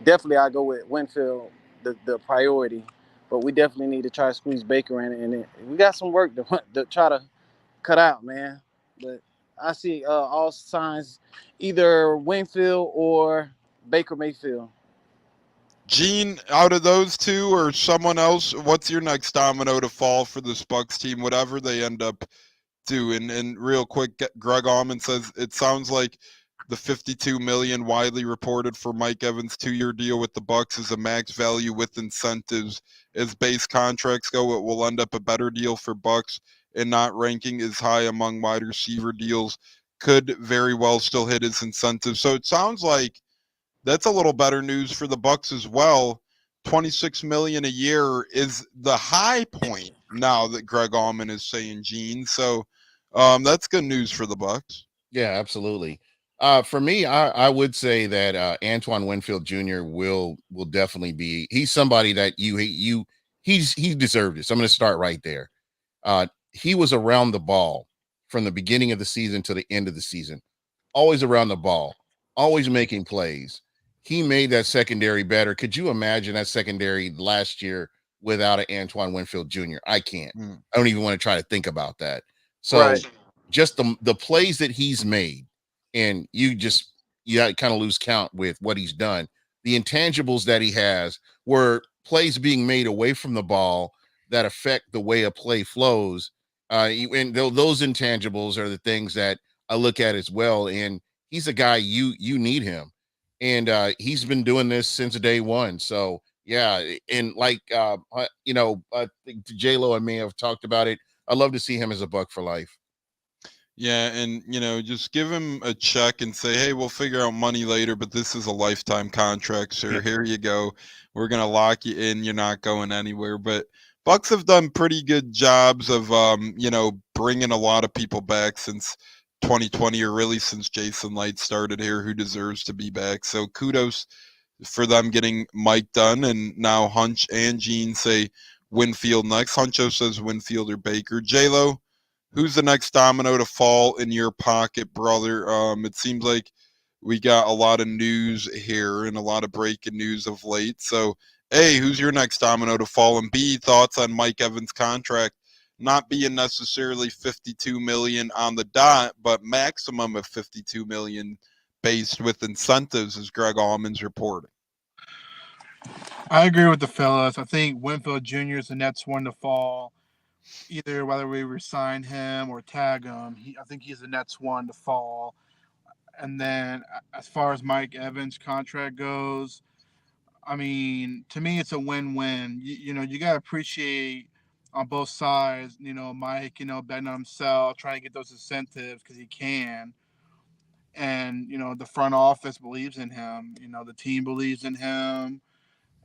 definitely I go with Winfield, the priority, but we definitely need to try to squeeze Baker in, and we got some work to try to cut out, man. But I see all signs, either Winfield or Baker Mayfield. Gene, out of those two or someone else, what's your next domino to fall for this Bucks team, whatever they end up doing? And real quick, Greg Allman says it sounds like the 52 million widely reported for Mike Evans' 2-year deal with the Bucks is a max value with incentives. As base contracts go, it will end up a better deal for Bucks and not ranking as high among wide receiver deals. Could very well still hit his incentives. So it sounds like that's a little better news for the Bucks as well. 26 million a year is the high point now that Greg Allman is saying, Gene. So that's good news for the Bucks. Yeah, absolutely. For me, I would say that Antoine Winfield Jr. will definitely be. He's somebody that he deserved it. So I'm going to start right there. He was around the ball from the beginning of the season to the end of the season, always around the ball, always making plays. He made that secondary better. Could you imagine that secondary last year without an Antoine Winfield Jr.? I can't. I don't even want to try to think about that. So just the plays that he's made, and you kind of lose count with what he's done. The intangibles that he has were plays being made away from the ball that affect the way a play flows. And those intangibles are the things that I look at as well. And he's a guy you need him. And he's been doing this since day one. So yeah, and like I think J-Lo and me have talked about it. I love to see him as a Buck for life. Yeah, and just give him a check and say, hey, we'll figure out money later, but this is a lifetime contract, sir. Yeah. Here you go. We're gonna lock you in. You're not going anywhere. But Bucks have done pretty good jobs of bringing a lot of people back since 2020, or really since Jason Light started here, who deserves to be back. So kudos for them getting Mike done. And now Hunch and Gene say Winfield next. Huncho says Winfield or Baker. J-Lo, who's the next domino to fall in your pocket, brother? It seems like we got a lot of news here and a lot of breaking news of late. So, A, who's your next domino to fall? And B, thoughts on Mike Evans' contract not being necessarily 52 million on the dot, but maximum of 52 million based with incentives, as Greg Allman's reporting. I agree with the fellas. I think Winfield Jr. is the next one to fall. Either whether we resign him or tag him, I think he's the next one to fall. And then as far as Mike Evans' contract goes, I mean, to me, it's a win-win. You got to appreciate on both sides, Mike, betting on himself, trying to get those incentives because he can. And, the front office believes in him. The team believes in him.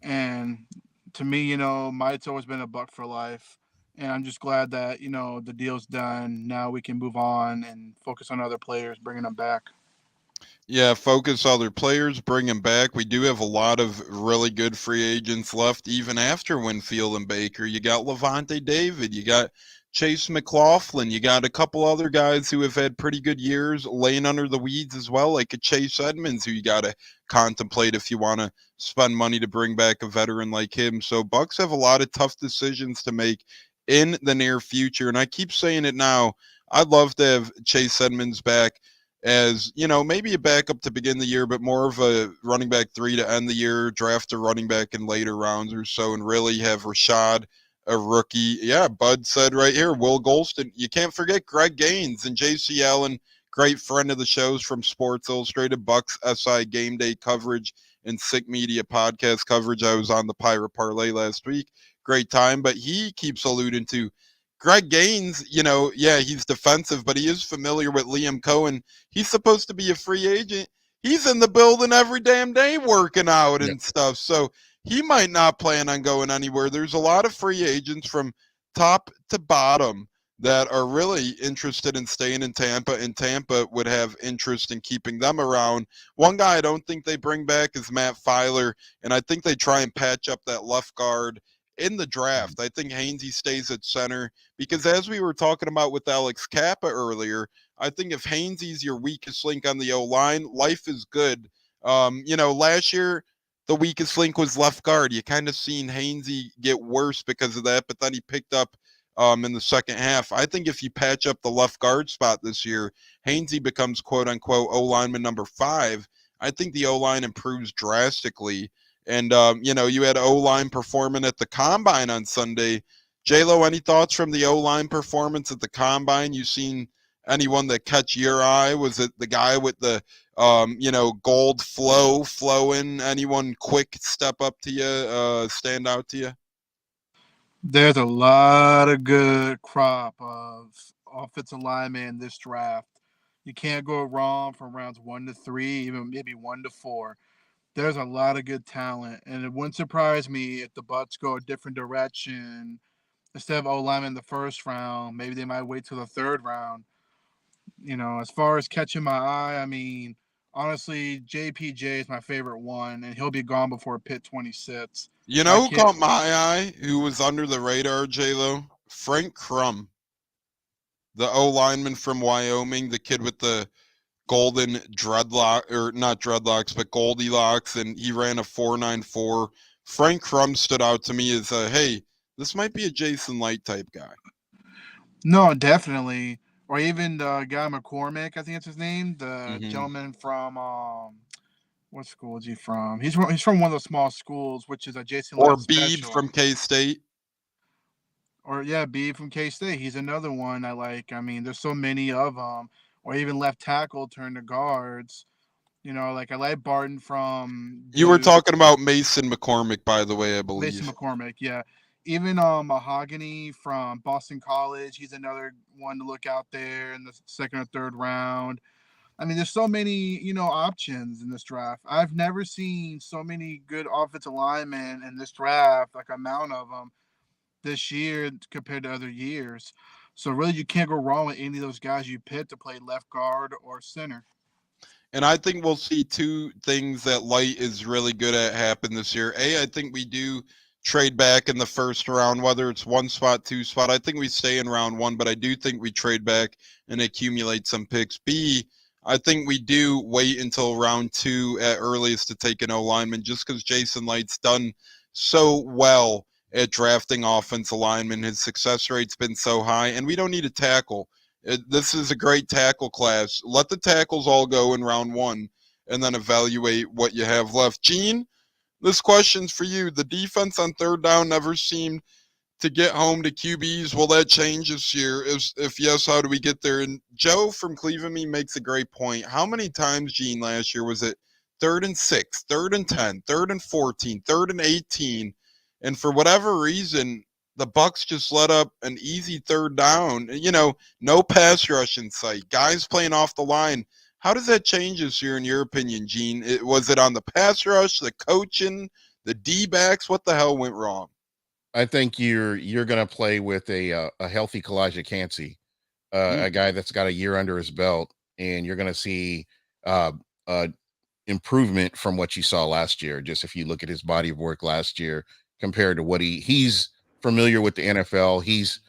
And to me, Mike's always been a Buck for life. And I'm just glad that, the deal's done. Now we can move on and focus on other players, bringing them back. Yeah, focus other players, bring them back. We do have a lot of really good free agents left, even after Winfield and Baker. You got Levante David, you got Chase McLaughlin, you got a couple other guys who have had pretty good years laying under the weeds as well, like a Chase Edmonds, who you got to contemplate if you want to spend money to bring back a veteran like him. So Bucs have a lot of tough decisions to make in the near future, and I keep saying it now. I'd love to have Chase Edmonds back as, maybe a backup to begin the year, but more of a running back 3 to end the year, draft a running back in later rounds or so, and really have Rashad, a rookie. Yeah, Bud said right here, Will Golston. You can't forget Greg Gaines and J.C. Allen, great friend of the shows from Sports Illustrated, Bucs SI game day coverage and Sick Media podcast coverage. I was on the Pirate Parlay last week. Great time, but he keeps alluding to Greg Gaines, he's defensive, but he is familiar with Liam Cohen. He's supposed to be a free agent. He's in the building every damn day working out and stuff. So he might not plan on going anywhere. There's a lot of free agents from top to bottom that are really interested in staying in Tampa, and Tampa would have interest in keeping them around. One guy I don't think they bring back is Matt Filer, and I think they try and patch up that left guard in the draft. I think Hainsey stays at center because, as we were talking about with Alex Kappa earlier, I think if Hainsey's your weakest link on the O-line, life is good. Last year, the weakest link was left guard. You kind of seen Hainsey get worse because of that, but then he picked up in the second half. I think if you patch up the left guard spot this year, Hainsey becomes quote-unquote O-lineman number 5. I think the O-line improves drastically. And, you had O-line performing at the Combine on Sunday. J-Lo, any thoughts from the O-line performance at the Combine? You seen anyone that catch your eye? Was it the guy with the, gold flowing? Anyone quick step up to you, stand out to you? There's a lot of good crop of offensive linemen in this draft. You can't go wrong from rounds 1 to 3, even maybe 1 to 4. There's a lot of good talent, and it wouldn't surprise me if the Bucs go a different direction. Instead of O-lineman in the first round, maybe they might wait till the third round. As far as catching my eye, I mean, honestly, JPJ is my favorite one, and he'll be gone before Pitt 26. You know who caught my eye, who was under the radar, J-Lo? Frank Crum, the O-lineman from Wyoming, the kid with the golden dreadlock, or not dreadlocks, but Goldilocks, and he ran a 4.94. Frank Crum stood out to me as hey, this might be a Jason Light type guy. No, definitely. Or even the guy McCormick, I think that's his name, the gentleman from what school is he from? He's from one of those small schools, which is a Jason Light Beebe special. from K-State. Or Beebe from K-State. He's another one I like. I mean, there's so many of them. Or even left tackle turn to guards. I like Barton from Duke. You were talking about Mason McCormick, by the way, I believe. Mason McCormick, yeah. Even Mahogany from Boston College. He's another one to look out there in the second or third round. I mean, there's so many, options in this draft. I've never seen so many good offensive linemen in this draft, like amount of them this year compared to other years. So really, you can't go wrong with any of those guys you pick to play left guard or center. And I think we'll see two things that Light is really good at happen this year. A, I think we do trade back in the first round, whether it's 1 spot, 2 spot. I think we stay in round 1, but I do think we trade back and accumulate some picks. B, I think we do wait until round 2 at earliest to take an O-lineman, just because Jason Light's done so well at drafting offensive linemen. His success rate's been so high, and we don't need a tackle. This is a great tackle class. Let the tackles all go in round one, and then evaluate what you have left. Gene, this question's for you. The defense on third down never seemed to get home to QBs. Will that change this year? If yes, how do we get there? And Joe from Cleveland makes a great point. How many times, Gene, last year was it 3rd and 6, 3rd and 10, 3rd and 14, 3rd and 18? And for whatever reason, the Bucs just let up an easy third down. No pass rush in sight. Guys playing off the line. How does that change this year, in your opinion, Gene? Was it on the pass rush, the coaching, the D-backs? What the hell went wrong? I think you're going to play with a healthy Kalijah Cansey, a guy that's got a year under his belt, and you're going to see uh, improvement from what you saw last year. Just if you look at his body of work last year compared to what he's familiar with the NFL, he's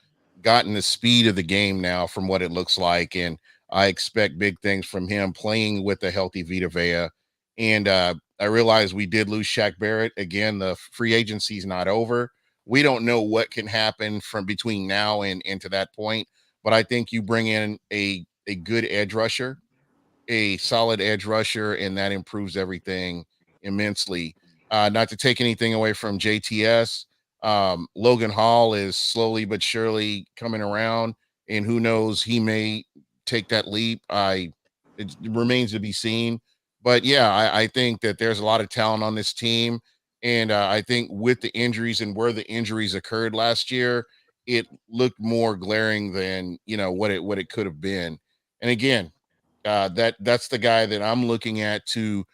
gotten the speed of the game now from what it looks like, and I expect big things from him playing with a healthy Vita Vea. And I realize we did lose Shaq Barrett again. The free agency's not over. We don't know what can happen from between now and to that point, but I think you bring in a good edge rusher, a solid edge rusher, and that improves everything immensely. Not to take anything away from JTS, Logan Hall is slowly but surely coming around, and who knows, he may take that leap. It remains to be seen, but yeah, I think that there's a lot of talent on this team, and I think with the injuries and where the injuries occurred last year, it looked more glaring than what it could have been. And again, that's the guy that I'm looking at to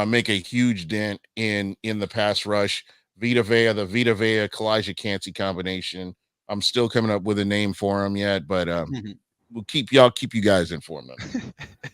make a huge dent in the pass rush. The Vita Vea Kalijah Cansey combination. I'm still coming up with a name for him yet, but we'll keep you guys informed on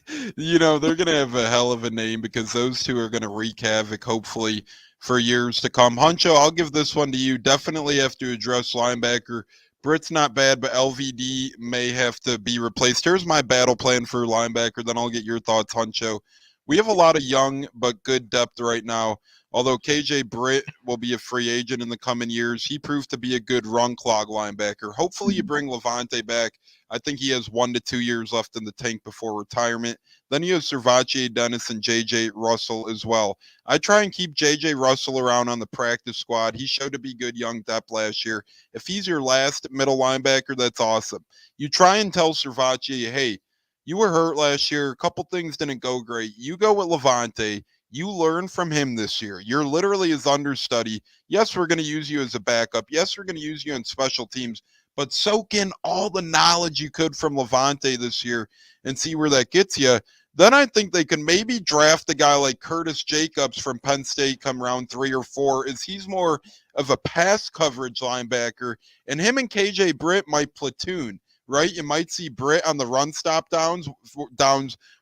it. They're going to have a hell of a name because those two are going to wreak havoc, hopefully, for years to come. Huncho, I'll give this one to you. Definitely have to address linebacker. Britt's not bad, but LVD may have to be replaced. Here's my battle plan for linebacker, then I'll get your thoughts, Huncho. We have a lot of young but good depth right now. Although KJ Britt will be a free agent in the coming years, he proved to be a good run clog linebacker. Hopefully you bring Levante back. I think he has 1 to 2 years left in the tank before retirement. Then you have Servace Dennis and J.J. Russell as well. I try and keep J.J. Russell around on the practice squad. He showed to be good young depth last year. If he's your last middle linebacker, that's awesome. You try and tell Servace, hey, you were hurt last year. A couple things didn't go great. You go with Levante. You learn from him this year. You're literally his understudy. Yes, we're going to use you as a backup. Yes, we're going to use you in special teams, but soak in all the knowledge you could from Levante this year and see where that gets you. Then I think they can maybe draft a guy like Curtis Jacobs from Penn State come round 3 or 4, as he's more of a pass coverage linebacker, and him and KJ Britt might platoon. Right, you might see Britt on the run stop downs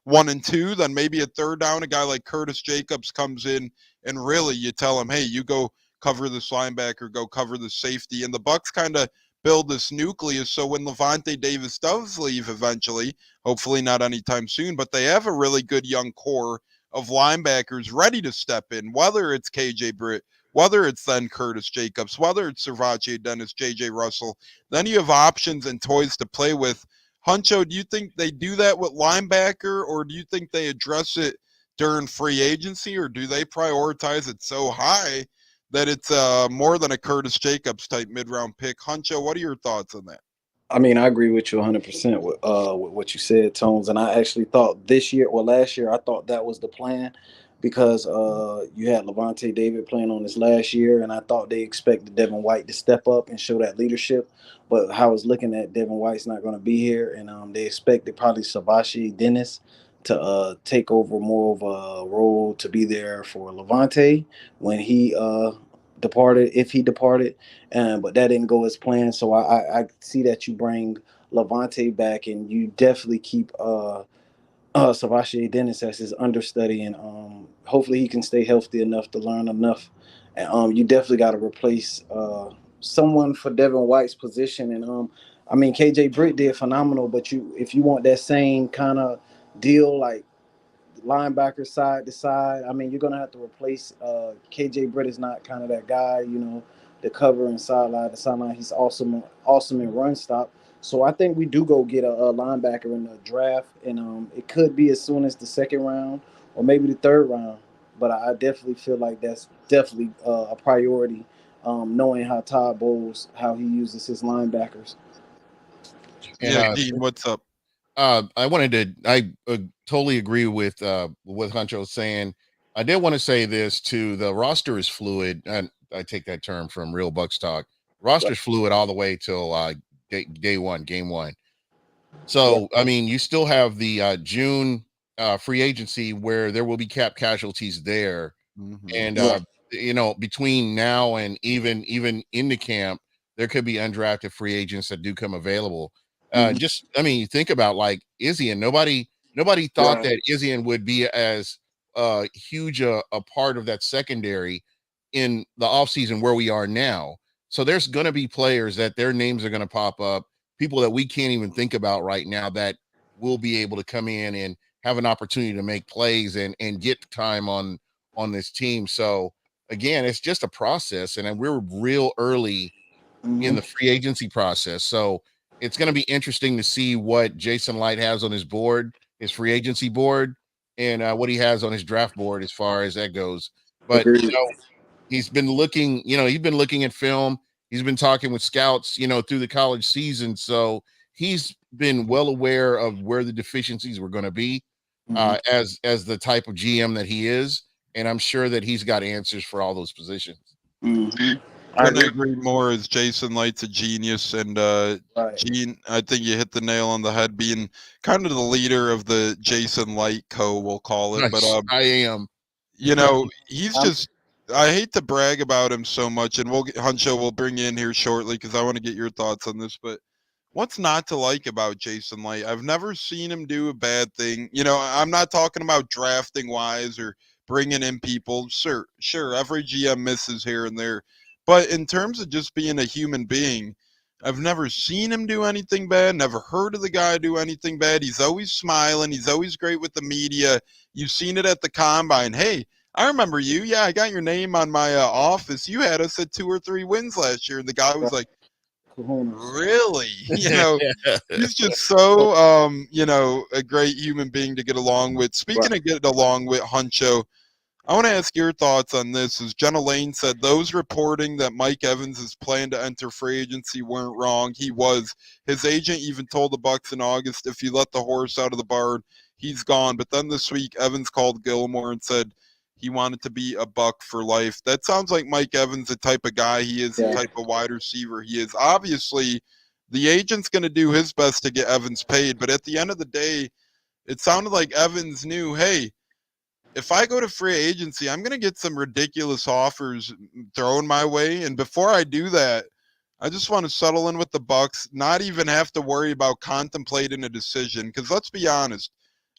1 and 2. Then maybe a third down, a guy like Curtis Jacobs comes in, and really you tell him, hey, you go cover this linebacker, go cover the safety. And the Bucs kind of build this nucleus so when Levante Davis does leave eventually, hopefully not anytime soon, but they have a really good young core of linebackers ready to step in, whether it's KJ Britt, whether it's then Curtis Jacobs, whether it's Servace Dennis, J.J. Russell. Then you have options and toys to play with. Huncho, do you think they do that with linebacker, or do you think they address it during free agency, or do they prioritize it so high that it's more than a Curtis Jacobs type mid-round pick? Huncho, what are your thoughts on that? I mean, I agree with you 100% with what you said, Tones. And I actually thought last year, I thought that was the plan because you had Levante David playing on his last year, and I thought they expected Devin White to step up and show that leadership. But how I was looking at Devin White's not going to be here, and they expected probably Servace Dennis to take over more of a role to be there for Levante when he departed, if he departed. But that didn't go as planned. So I see that you bring Levante back, and you definitely keep Servace Dennis as his understudy, and hopefully he can stay healthy enough to learn enough. And you definitely got to replace someone for Devin White's position. And I mean, KJ Britt did phenomenal, but if you want that same kind of deal, like linebacker side to side, I mean, you're gonna have to replace KJ Britt is not kind of that guy, the cover and sideline to sideline. He's awesome in run stop. So I think we do go get a linebacker in the draft, and it could be as soon as the second round or maybe the third round. But I definitely feel like that's definitely a priority, knowing how Todd Bowles how he uses his linebackers. And Yeah, Gene, what's up? I totally agree with what Huncho's saying. I did want to say this too. The roster is fluid, and I take that term from Real Bucks Talk. Roster's fluid all the way till day one, game one. Right. So I mean, you still have the June free agency where there will be cap casualties there, Mhm. and Right. between now and even in the camp, there could be undrafted free agents that do come available. Mhm. Just I mean, think about like Izzy, and nobody thought Right. that Izzy would be as huge a part of that secondary in the offseason where we are now. So there's going to be players that their names are going to pop up, people that we can't even think about right now that will be able to come in and have an opportunity to make plays and get time on this team. So again, it's just a process, and we're real early in Mhm. the free agency process. So it's going to be interesting to see what Jason Light has on his board, his free agency board, and what he has on his draft board as far as that goes. But Agreed. he's been looking, he's been looking at film. He's been talking with scouts, through the college season. So he's been well aware of where the deficiencies were going to be, Mhm. as the type of GM that he is, and I'm sure that he's got answers for all those positions. Mhm. I Couldn't agree. agree more. As Jason Light's a genius, and Right. Gene, I think you hit the nail on the head. Being kind of the leader of the Jason Light co, we'll call it. But Nice. I am. he's I'm just. I hate to brag about him so much, and Huncho will bring you in here shortly because I want to get your thoughts on this. But what's not to like about Jason Light? I've never seen him do a bad thing. I'm not talking about drafting wise or bringing in people. Sure, every GM misses here and there, but in terms of just being a human being, I've never seen him do anything bad. Never heard of the guy do anything bad. He's always smiling. He's always great with the media. You've seen it at the combine. Hey, I remember you. Yeah, I got your name on my office. You had us at 2 or 3 wins last year, and the guy was right. like, Kahunas. really? He's just so a great human being to get along with. Right. Speaking of getting along with, Huncho, I want to ask your thoughts on this. As Jenna Lane said, those reporting that Mike Evans' plan to enter free agency weren't wrong. He was. His agent even told the Bucs in August, if you let the horse out of the barn, he's gone. But then this week, Evans called Gilmore and said he wanted to be a Buck for life. That sounds like Mike Evans, the type of guy he is, the Yeah. type of wide receiver he is. Obviously, the agent's going to do his best to get Evans paid. But at the end of the day, it sounded like Evans knew, hey, if I go to free agency, I'm going to get some ridiculous offers thrown my way. And before I do that, I just want to settle in with the Bucs, not even have to worry about contemplating a decision. Because let's be honest,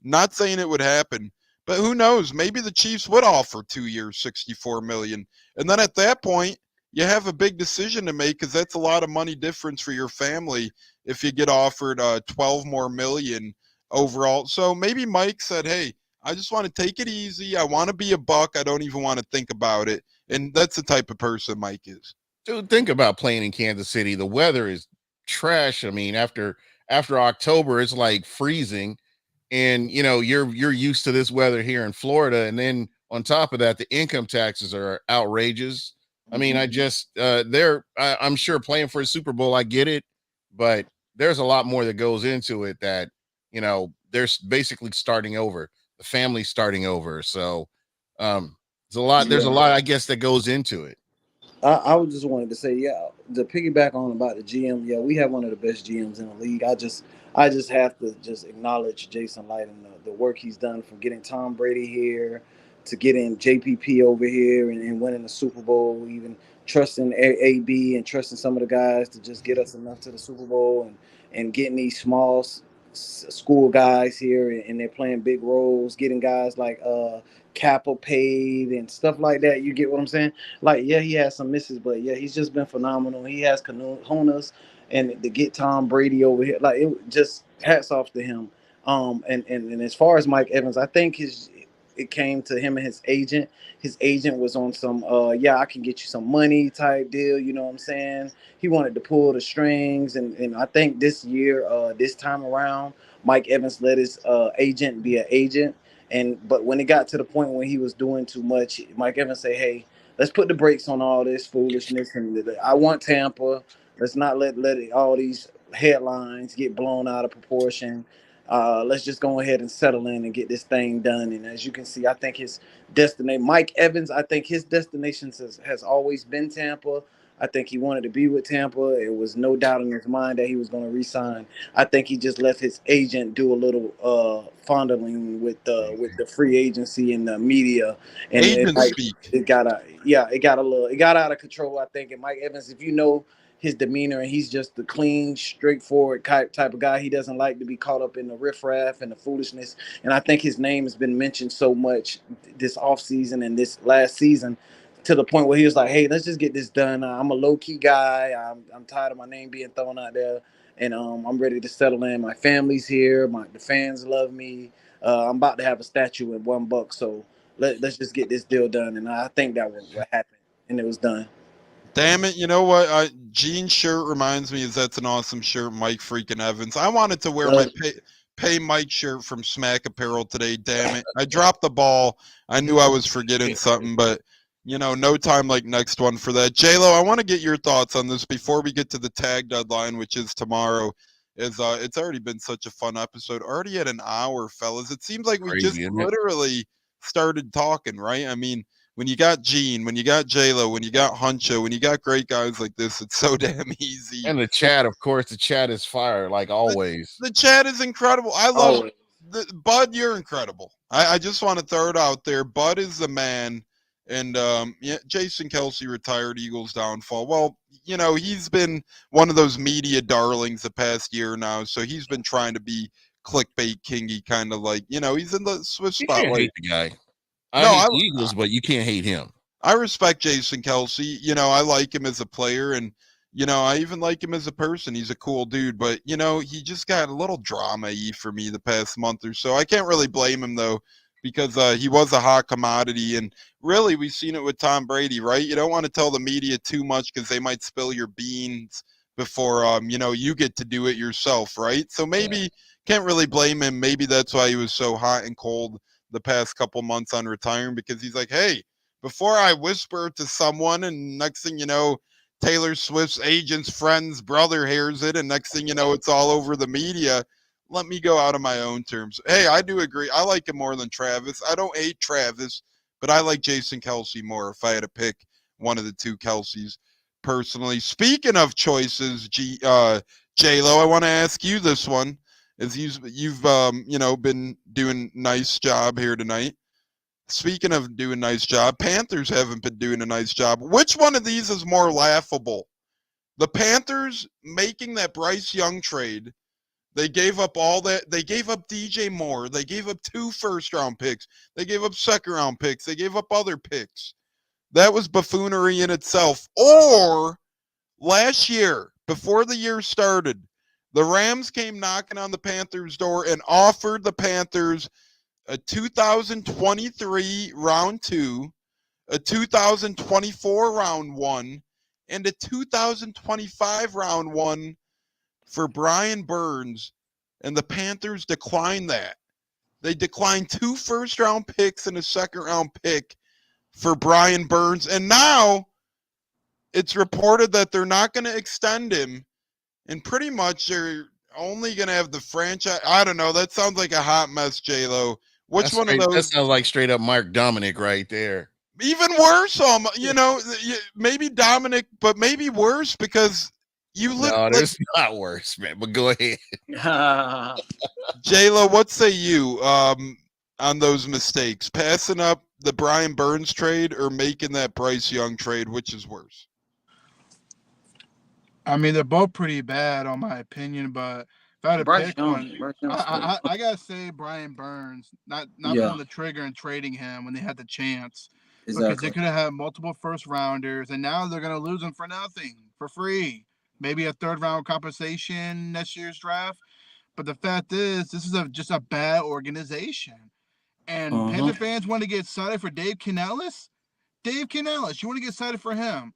not saying it would happen, but who knows? Maybe the Chiefs would offer 2 years, 64 million, and then at that point, you have a big decision to make because that's a lot of money difference for your family if you get offered 12 more million overall. So maybe Mike said, "Hey, I just want to take it easy. I want to be a Buck. I don't even want to think about it." And that's the type of person Mike is. Dude, think about playing in Kansas City. The weather is trash. I mean, after October, it's like freezing, and you're used to this weather here in Florida, and then on top of that, the income taxes are outrageous. I mean, Mhm. I'm sure playing for a Super Bowl, I get it, but there's a lot more that goes into it that there's basically starting over, the family's starting over. So there's a Yeah. lot, I guess, that goes into it. I was just wanted to say, yeah, to piggyback on about the GM, yeah, we have one of the best GMs in the league. I just have to just acknowledge Jason Light and the work he's done from getting Tom Brady here to getting JPP over here and winning the Super Bowl, even trusting AB and trusting some of the guys to just get us enough to the Super Bowl and getting these small school guys here and they're playing big roles, getting guys like Kappa paid and stuff like that. You get what I'm saying? Like, yeah, he has some misses, but yeah, he's just been phenomenal. He has Kahunas, and to get Tom Brady over here, like it just hats off to him. And as far as Mike Evans, I think it came to him and his agent was on some I can get you some money type deal. You know what I'm saying? He wanted to pull the strings, and I think this year, this time around, Mike Evans let his agent be an agent. But when it got to the point when he was doing too much, Mike Evans said, "Hey, let's put the brakes on all this foolishness. And I want Tampa. Let's not let all these headlines get blown out of proportion. Let's just go ahead and settle in and get this thing done." And as you can see, I think his destination, Mike Evans, I think his destination has always been Tampa. I think he wanted to be with Tampa. It was no doubt in his mind that he was going to resign. I think he just let his agent do a little fondling with the free agency and the media, and Agent speak. it got out of control. I think. And Mike Evans, if you know his demeanor, and he's just the clean, straightforward type of guy. He doesn't like to be caught up in the riffraff and the foolishness. And I think his name has been mentioned so much this offseason and this last season, to the point where he was like, "Hey, let's just get this done. I'm a low key guy. I'm tired of my name being thrown out there, and I'm ready to settle in. My family's here. The fans love me. I'm about to have a statue in $1, so let's just get this deal done." And I think that was what happened, and it was done. Damn it! You know what? Gene's shirt reminds me. That's an awesome shirt, Mike freaking Evans. I wanted to wear my pay Mike shirt from Smack Apparel today. Damn it! I dropped the ball. I knew I was forgetting something, but no time like next one for that. J-Lo, I want to get your thoughts on this before we get to the tag deadline, which is tomorrow. It's already been such a fun episode. Already at an hour, fellas. It seems like we just literally started talking, right? I mean, when you got Gene, when you got J-Lo, when you got Huncho, when you got great guys like this, it's so damn easy. And the chat, of course, the chat is fire, like always. The chat is incredible. I love Bud, you're incredible. I just want to throw it out there. Bud is the man. And Jason Kelce retired, Eagles downfall. Well, he's been one of those media darlings the past year now, so he's been trying to be clickbait kingy, kind of like, he's in the Swiss spotlight. You can't hate the guy. I hate the Eagles, but you can't hate him. I respect Jason Kelce. I like him as a player, and I even like him as a person. He's a cool dude, but he just got a little drama-y for me the past month or so. I can't really blame him though, because he was a hot commodity, and really we've seen it with Tom Brady, right? You don't want to tell the media too much because they might spill your beans before you get to do it yourself, right? So maybe can't really blame him. Maybe that's why he was so hot and cold the past couple months on retiring, because he's like, hey, before I whisper to someone and next thing you know, Taylor Swift's agent's friend's brother hears it, and next thing you know, it's all over the media. Let me go out on my own terms. Hey, I do agree. I like him more than Travis. I don't hate Travis, but I like Jason Kelce more if I had to pick one of the two Kelces personally. Speaking of choices, J-Lo, I want to ask you this one. As you've been doing nice job here tonight. Speaking of doing nice job, Panthers haven't been doing a nice job. Which one of these is more laughable? The Panthers making that Bryce Young trade. They gave up all that. They gave up DJ Moore. They gave up 2 first-round picks. They gave up second-round picks. They gave up other picks. That was buffoonery in itself. Or last year, before the year started, the Rams came knocking on the Panthers' door and offered the Panthers a 2023 round 2, a 2024 round 1, and a 2025 round 1 for Brian Burns, and the Panthers declined that. They declined 2 first-round picks and a second-round pick for Brian Burns, and now it's reported that they're not going to extend him, and pretty much they're only going to have the franchise. I don't know. That sounds like a hot mess, J-Lo. Which one of those? That sounds like straight up Mark Dominic right there. Even worse, maybe Dominic, but maybe worse because you look. No, there's not worse, man. But go ahead. J-Lo, what say you on those mistakes? Passing up the Brian Burns trade or making that Bryce Young trade? Which is worse? I mean, they're both pretty bad, on my opinion. But if I had to pick one, I gotta say Brian Burns, not pulling the trigger and trading him when they had the chance, because they could have had multiple first rounders, and now they're gonna lose them for nothing, for free. Maybe a 3rd round compensation next year's draft. But the fact is, this is just a bad organization. And Panther fans want to get excited for Dave Canales. Dave Canales, you want to get excited for him?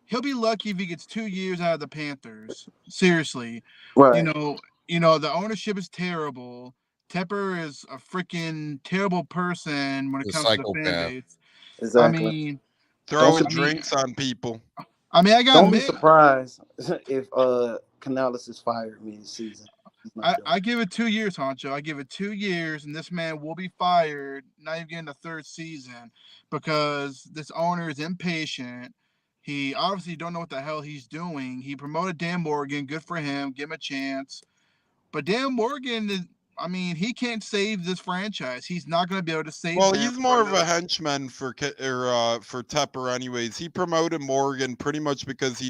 He'll be lucky if he gets 2 years out of the Panthers. Seriously, Right. The ownership is terrible. Tepper is a freaking terrible person when it A comes to the fan psychopath. base. Exactly. I mean, Throwing I mean, drinks on people. I gotta Don't be admit, surprised if Canales is fired mid-season. I give it 2 years, Honcho. I give it 2 years, and this man will be fired. Not even getting the third season because this owner is impatient. He obviously don't know what the hell he's doing. He promoted Dan Morgan. Good for him. Give him a chance. But Dan Morgan is, he can't save this franchise. He's not going to be able to save Well, them. he's more of a henchman for Tepper, anyways. He promoted Morgan pretty much because he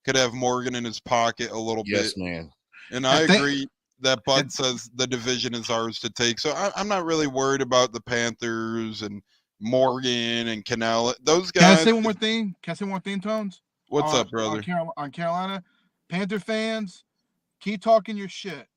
could have Morgan in his pocket a little Yes, bit. man. And I agree that Bud says the division is ours to take. So I'm not really worried about the Panthers and Morgan and Canal. Those guys. Can I say one more thing? Tones? What's up, brother? On Carolina, Panther fans, keep talking your shit.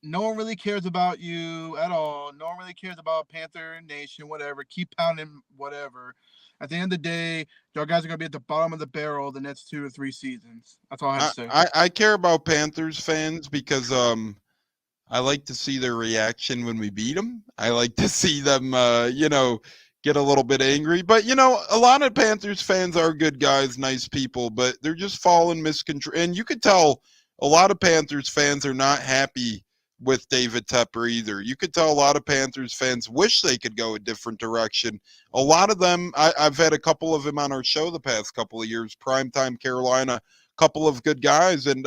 No one really cares about you at all. No one really cares about Panther Nation, whatever. Keep pounding, whatever. At the end of the day, y'all guys are going to be at the bottom of the barrel the next 2 or 3 seasons. That's all I have to say. I care about Panthers fans because I like to see their reaction when we beat them. I like to see them, get a little bit angry. But, a lot of Panthers fans are good guys, nice people, but they're just falling miscontrol. And you could tell a lot of Panthers fans are not happy with David Tepper either. You could tell a lot of Panthers fans wish they could go a different direction. A lot of them, I've had a couple of them on our show the past couple of years, Primetime Carolina, couple of good guys, and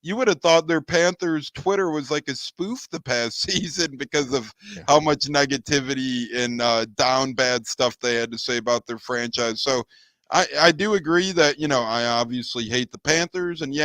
you would have thought their Panthers Twitter was like a spoof the past season because of how much negativity and down bad stuff they had to say about their franchise. So I do agree that, I obviously hate the Panthers, and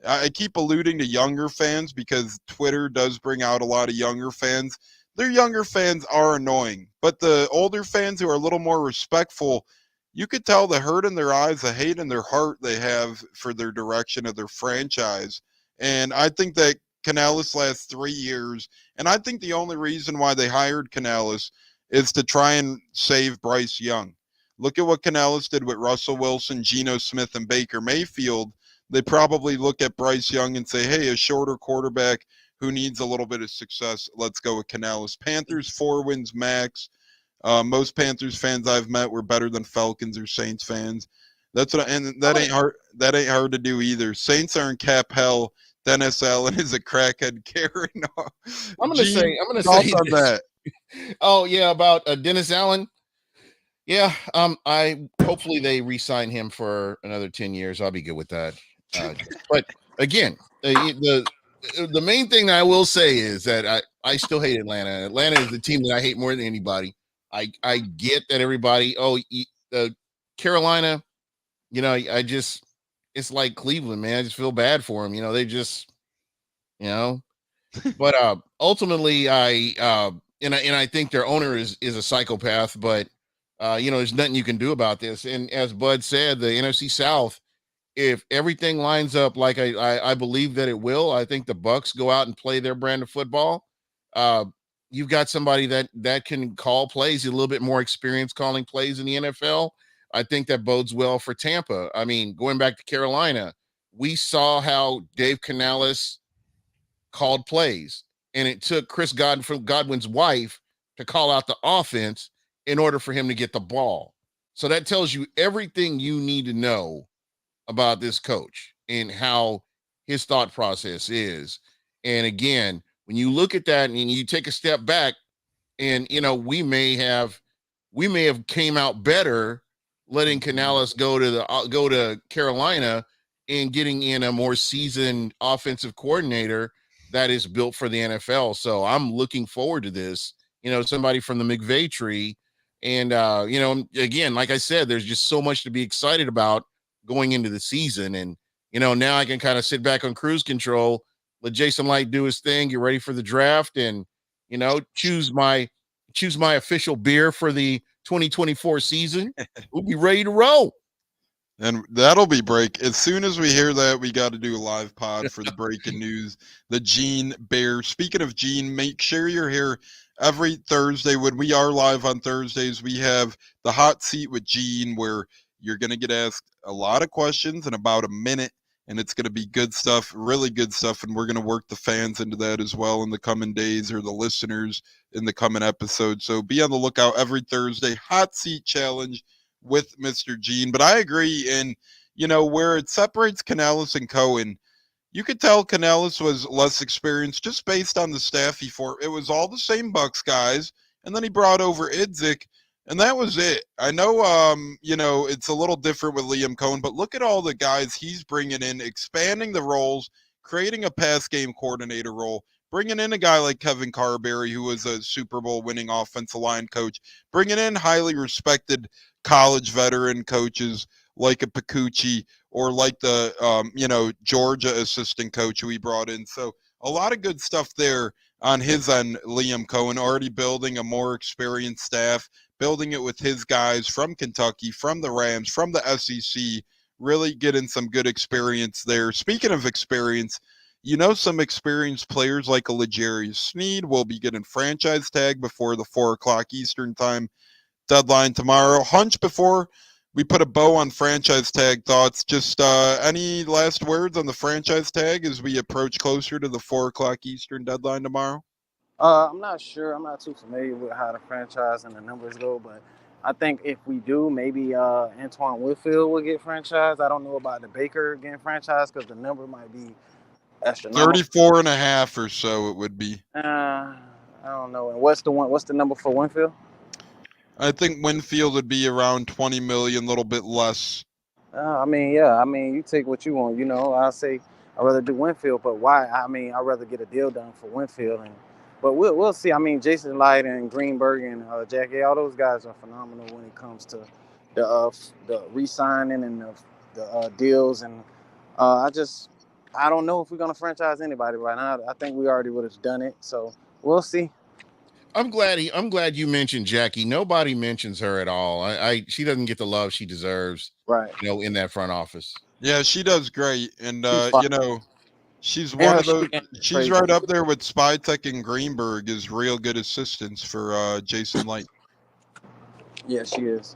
I keep alluding to younger fans because Twitter does bring out a lot of younger fans. Their younger fans are annoying, but the older fans who are a little more respectful, you could tell the hurt in their eyes, the hate in their heart they have for their direction of their franchise. And I think that Canales last 3 years, and I think the only reason why they hired Canales is to try and save Bryce Young. Look at what Canales did with Russell Wilson, Geno Smith, and Baker Mayfield. They probably look at Bryce Young and say, hey, a shorter quarterback who needs a little bit of success, let's go with Canales. Panthers 4 wins max. Most Panthers fans I've met were better than Falcons or Saints fans. That ain't hard. That ain't hard to do either. Saints are in cap hell. Dennis Allen is a crackhead. Karen. I'm gonna say that. Oh yeah, about Dennis Allen. Yeah, I hopefully they re-sign him for another 10 years. I'll be good with that. But again, the main thing that I will say is that I still hate Atlanta. Atlanta is the team that I hate more than anybody. I get that everybody. Carolina, it's like Cleveland, man. I just feel bad for them. They just, But ultimately, I think their owner is a psychopath. But there's nothing you can do about this. And as Bud said, the NFC South, if everything lines up like I believe that it will, I think the Bucs go out and play their brand of football. You've got somebody that can call plays, a little bit more experience calling plays in the NFL. I think that bodes well for Tampa. I mean, going back to Carolina, we saw how Dave Canales called plays, and it took Chris Godwin's wife to call out the offense in order for him to get the ball. So that tells you everything you need to know about this coach and how his thought process is. And again, when you look at that and you take a step back, and we may have came out better letting Canales go to Carolina and getting in a more seasoned offensive coordinator that is built for the NFL. So I'm looking forward to this. Somebody from the McVay tree. And again, like I said, there's just so much to be excited about going into the season. And now I can kind of sit back on cruise control, let Jason Light do his thing, get ready for the draft, and choose my official beer for the 2024 season. We'll be ready to roll. And that'll be break. As soon as we hear that, we got to do a live pod for the breaking news. The Gene Bear. Speaking of Gene, make sure you're here every Thursday. When we are live on Thursdays, we have the hot seat with Gene, where you're going to get asked a lot of questions in about a minute, and it's going to be good stuff, really good stuff. And we're going to work the fans into that as well in the coming days, or the listeners in the coming episodes. So be on the lookout every Thursday. Hot seat challenge with Mr. Gene. But I agree, and where it separates Canales and Cohen, you could tell Canales was less experienced just based on the staff he for. It was all the same Bucs guys, and then he brought over Idzik, and that was it. I know, it's a little different with Liam Cohen, but look at all the guys he's bringing in, expanding the roles, creating a pass game coordinator role, bringing in a guy like Kevin Carberry, who was a Super Bowl winning offensive line coach, bringing in highly respected college veteran coaches like a Pacucci, or like the Georgia assistant coach who he brought in. So a lot of good stuff there on his end. Liam Cohen already building a more experienced staff, building it with his guys from Kentucky, from the Rams, from the SEC, really getting some good experience there. Speaking of experience, some experienced players like a L'Jarius Sneed will be getting franchise tag before the 4:00 Eastern time deadline tomorrow. Hunch, before we put a bow on franchise tag thoughts, just any last words on the franchise tag as we approach closer to the 4:00 Eastern deadline tomorrow? I'm not sure. I'm not too familiar with how the franchise and the numbers go, but I think if we do, maybe Antoine Whitfield will get franchised. I don't know about the Baker getting franchised because the number might be astronomical. 34 and a half or so it would be. I don't know. And what's the number for Winfield? I think Winfield would be around 20 million, a little bit less. You take what you want. I say I'd rather do Winfield, but why? I'd rather get a deal done for Winfield, but we'll see. Jason Light and Greenberg and Jackie, all those guys are phenomenal when it comes to the re-signing and the deals. And I don't know if we're gonna franchise anybody right now. I think we already would have done it, so we'll see. I'm glad you mentioned Jackie. Nobody mentions her at all. She doesn't get the love she deserves, Right. In that front office. Yeah, she does great. And, she's Yeah, one of those, she's right up there with Spytek and Greenberg as real good assistants for Jason Light. Yeah, she is.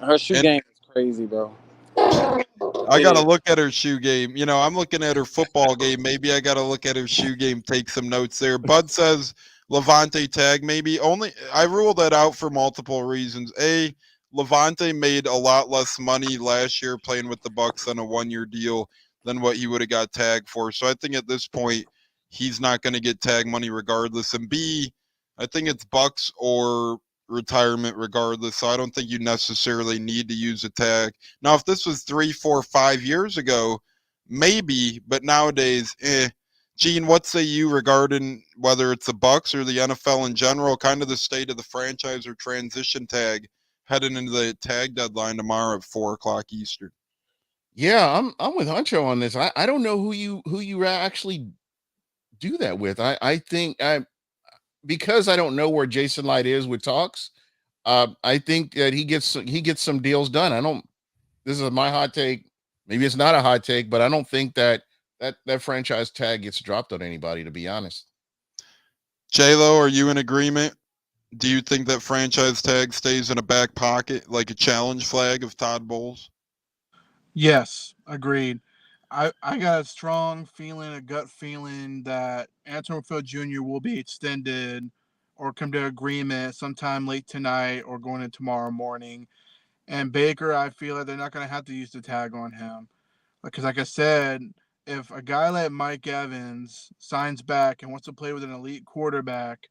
Her shoe game is crazy, bro. I got to look at her shoe game. I'm looking at her football game. Maybe I got to look at her shoe game, take some notes there. Bud says Levante tag, maybe. I ruled that out for multiple reasons. A, Levante made a lot less money last year playing with the Bucs on a one-year deal than what he would have got tagged for. So I think at this point, he's not going to get tag money regardless. And B, I think it's Bucs or retirement regardless. So I don't think you necessarily need to use a tag. Now, if this was 3, 4, 5 years ago, maybe, but nowadays, Gene, what say you regarding whether it's the Bucs or the NFL in general, kind of the state of the franchise or transition tag heading into the tag deadline tomorrow at 4:00 Eastern? Yeah, I'm with Huncho on this. I don't know who you actually do that with. I think because I don't know where Jason Light is with talks. I think that he gets some deals done. This is my hot take. Maybe it's not a hot take, but I don't think that franchise tag gets dropped on anybody, to be honest. J-Lo, are you in agreement? Do you think that franchise tag stays in a back pocket like a challenge flag of Todd Bowles? Yes, agreed. I got a strong feeling, a gut feeling that Antoine Field Jr. will be extended or come to agreement sometime late tonight or going in tomorrow morning. And Baker, I feel like they're not going to have to use the tag on him. Because like I said, if a guy like Mike Evans signs back and wants to play with an elite quarterback,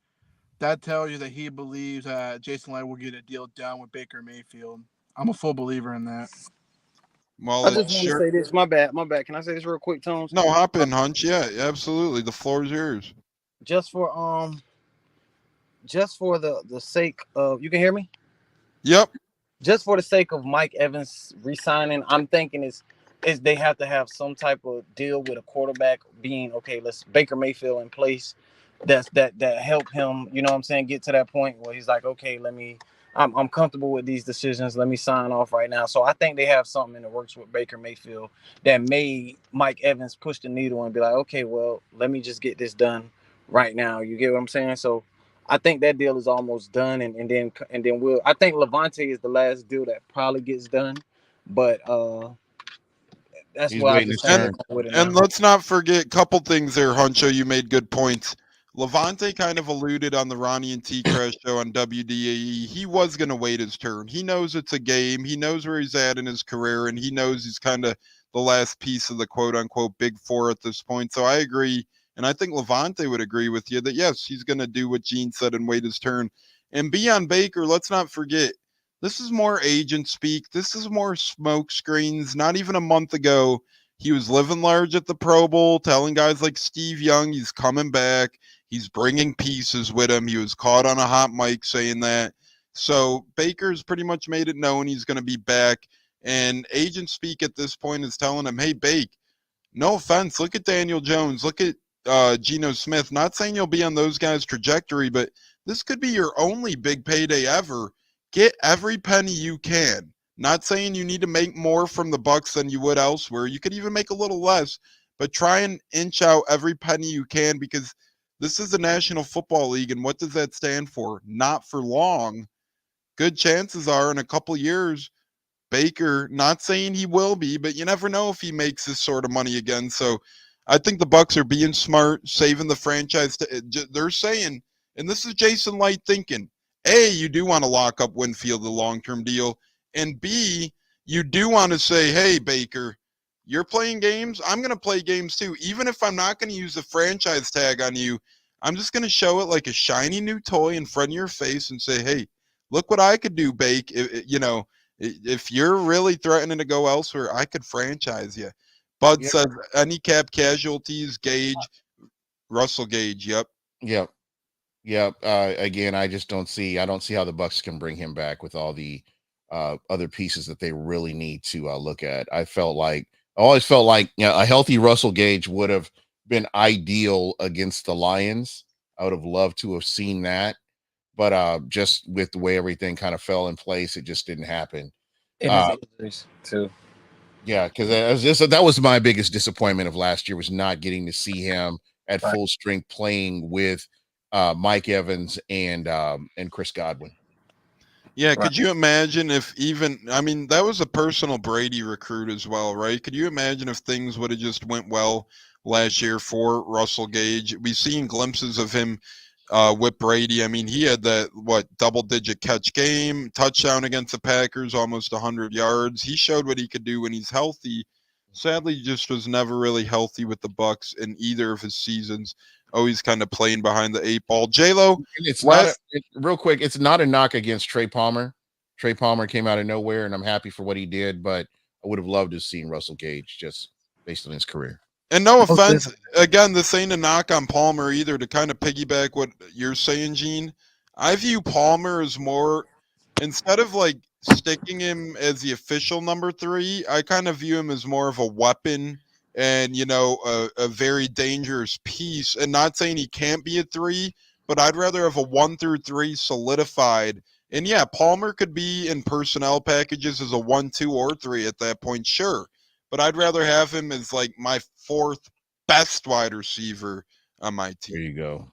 that tells you that he believes that Jason Light will get a deal done with Baker Mayfield. I'm a full believer in that. Well, I just want to say this. My bad. Can I say this real quick, Tones? No, hop in, Hunch. Yeah, absolutely. The floor is yours. Just for the sake of, you can hear me? Yep. Just for the sake of Mike Evans resigning, I'm thinking is they have to have some type of deal with a quarterback being let's Baker Mayfield in place that help him, get to that point where he's like, okay, I'm comfortable with these decisions. Let me sign off right now. So I think they have something in the works with Baker Mayfield that made Mike Evans push the needle and be like, okay, well, let me just get this done right now. You get what I'm saying? So I think that deal is almost done, and then we'll. I think Levante is the last deal that probably gets done, but that's He's what I waiting his decided And to turn. go with it and now. let's not forget couple things there, Huncho. You made good points. Levante kind of alluded on the Ronnie and T Crash show on WDAE. He was going to wait his turn. He knows it's a game. He knows where he's at in his career, and he knows he's kind of the last piece of the quote unquote big four at this point. So I agree. And I think Levante would agree with you that yes, he's going to do what Gene said and wait his turn. And Beyond Baker, let's not forget, this is more agent speak. This is more smoke screens. Not even a month ago, he was living large at the Pro Bowl, telling guys like Steve Young he's coming back. He's bringing pieces with him. He was caught on a hot mic saying that. So Baker's pretty much made it known he's going to be back. And agent speak at this point is telling him, hey, Bake, no offense. Look at Daniel Jones. Look at Geno Smith. Not saying you'll be on those guys' trajectory, but this could be your only big payday ever. Get every penny you can. Not saying you need to make more from the Bucs than you would elsewhere. You could even make a little less, but try and inch out every penny you can because this is the National Football League, and what does that stand for? Not for long. Good chances are in a couple years, Baker, not saying he will be, but you never know if he makes this sort of money again. So I think the Bucs are being smart, saving the franchise. They're saying, and this is Jason Light thinking, A, you do want to lock up Winfield the long-term deal, and B, you do want to say, hey, Baker, you're playing games. I'm going to play games too. Even if I'm not going to use the franchise tag on you, I'm just going to show it like a shiny new toy in front of your face and say, hey, look what I could do, Bake. If you're really threatening to go elsewhere, I could franchise you. Bud Yep. says any cap casualties, Gage, Russell Gage. Yep. Yep. Yep. Again, I don't see how the Bucs can bring him back with all the other pieces that they really need to look at. I always felt like a healthy Russell Gage would have been ideal against the Lions. I would have loved to have seen that, but just with the way everything kind of fell in place, it just didn't happen. And his injuries too. Yeah, because that was my biggest disappointment of last year was not getting to see him at Right. full strength playing with Mike Evans and Chris Godwin. Yeah, Right. could you imagine if that was a personal Brady recruit as well, right? Could you imagine if things would have just went well last year for Russell Gage? We've seen glimpses of him with Brady. I mean, he had that, double-digit catch game, touchdown against the Packers, almost 100 yards. He showed what he could do when he's healthy. Sadly, he just was never really healthy with the Bucs in either of his seasons. Always kind of playing behind the eight ball. J-Lo, It's last real quick. It's not a knock against Trey Palmer. Trey Palmer came out of nowhere, and I'm happy for what he did. But I would have loved to have seen Russell Gage just based on his career. And no Most offense, definitely. again, this ain't a knock on Palmer either. To kind of piggyback what you're saying, Gene, I view Palmer as more, instead of like sticking him as the official number 3, I kind of view him as more of a weapon and, a very dangerous piece. And not saying he can't be a 3, but I'd rather have a 1 through 3 solidified. And yeah, Palmer could be in personnel packages as a 1, 2, or 3 at that point, sure. But I'd rather have him as like my 4th best wide receiver on my There team, you go.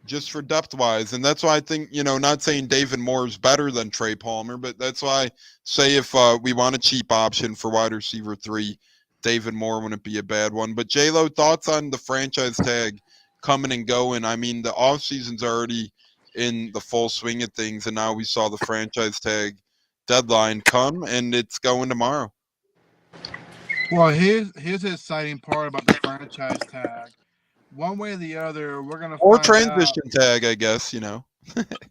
just for depth wise. And that's why I think, not saying David Moore is better than Trey Palmer, but that's why I say if we want a cheap option for wide receiver 3, David Moore wouldn't be a bad one. But J-Lo, thoughts on the franchise tag coming and going? I mean, the offseason's already in the full swing of things, and now we saw the franchise tag deadline come, and it's going tomorrow. Well, here's the exciting part about the franchise tag. One way or the other, we're gonna Or find out. transition tag, I guess,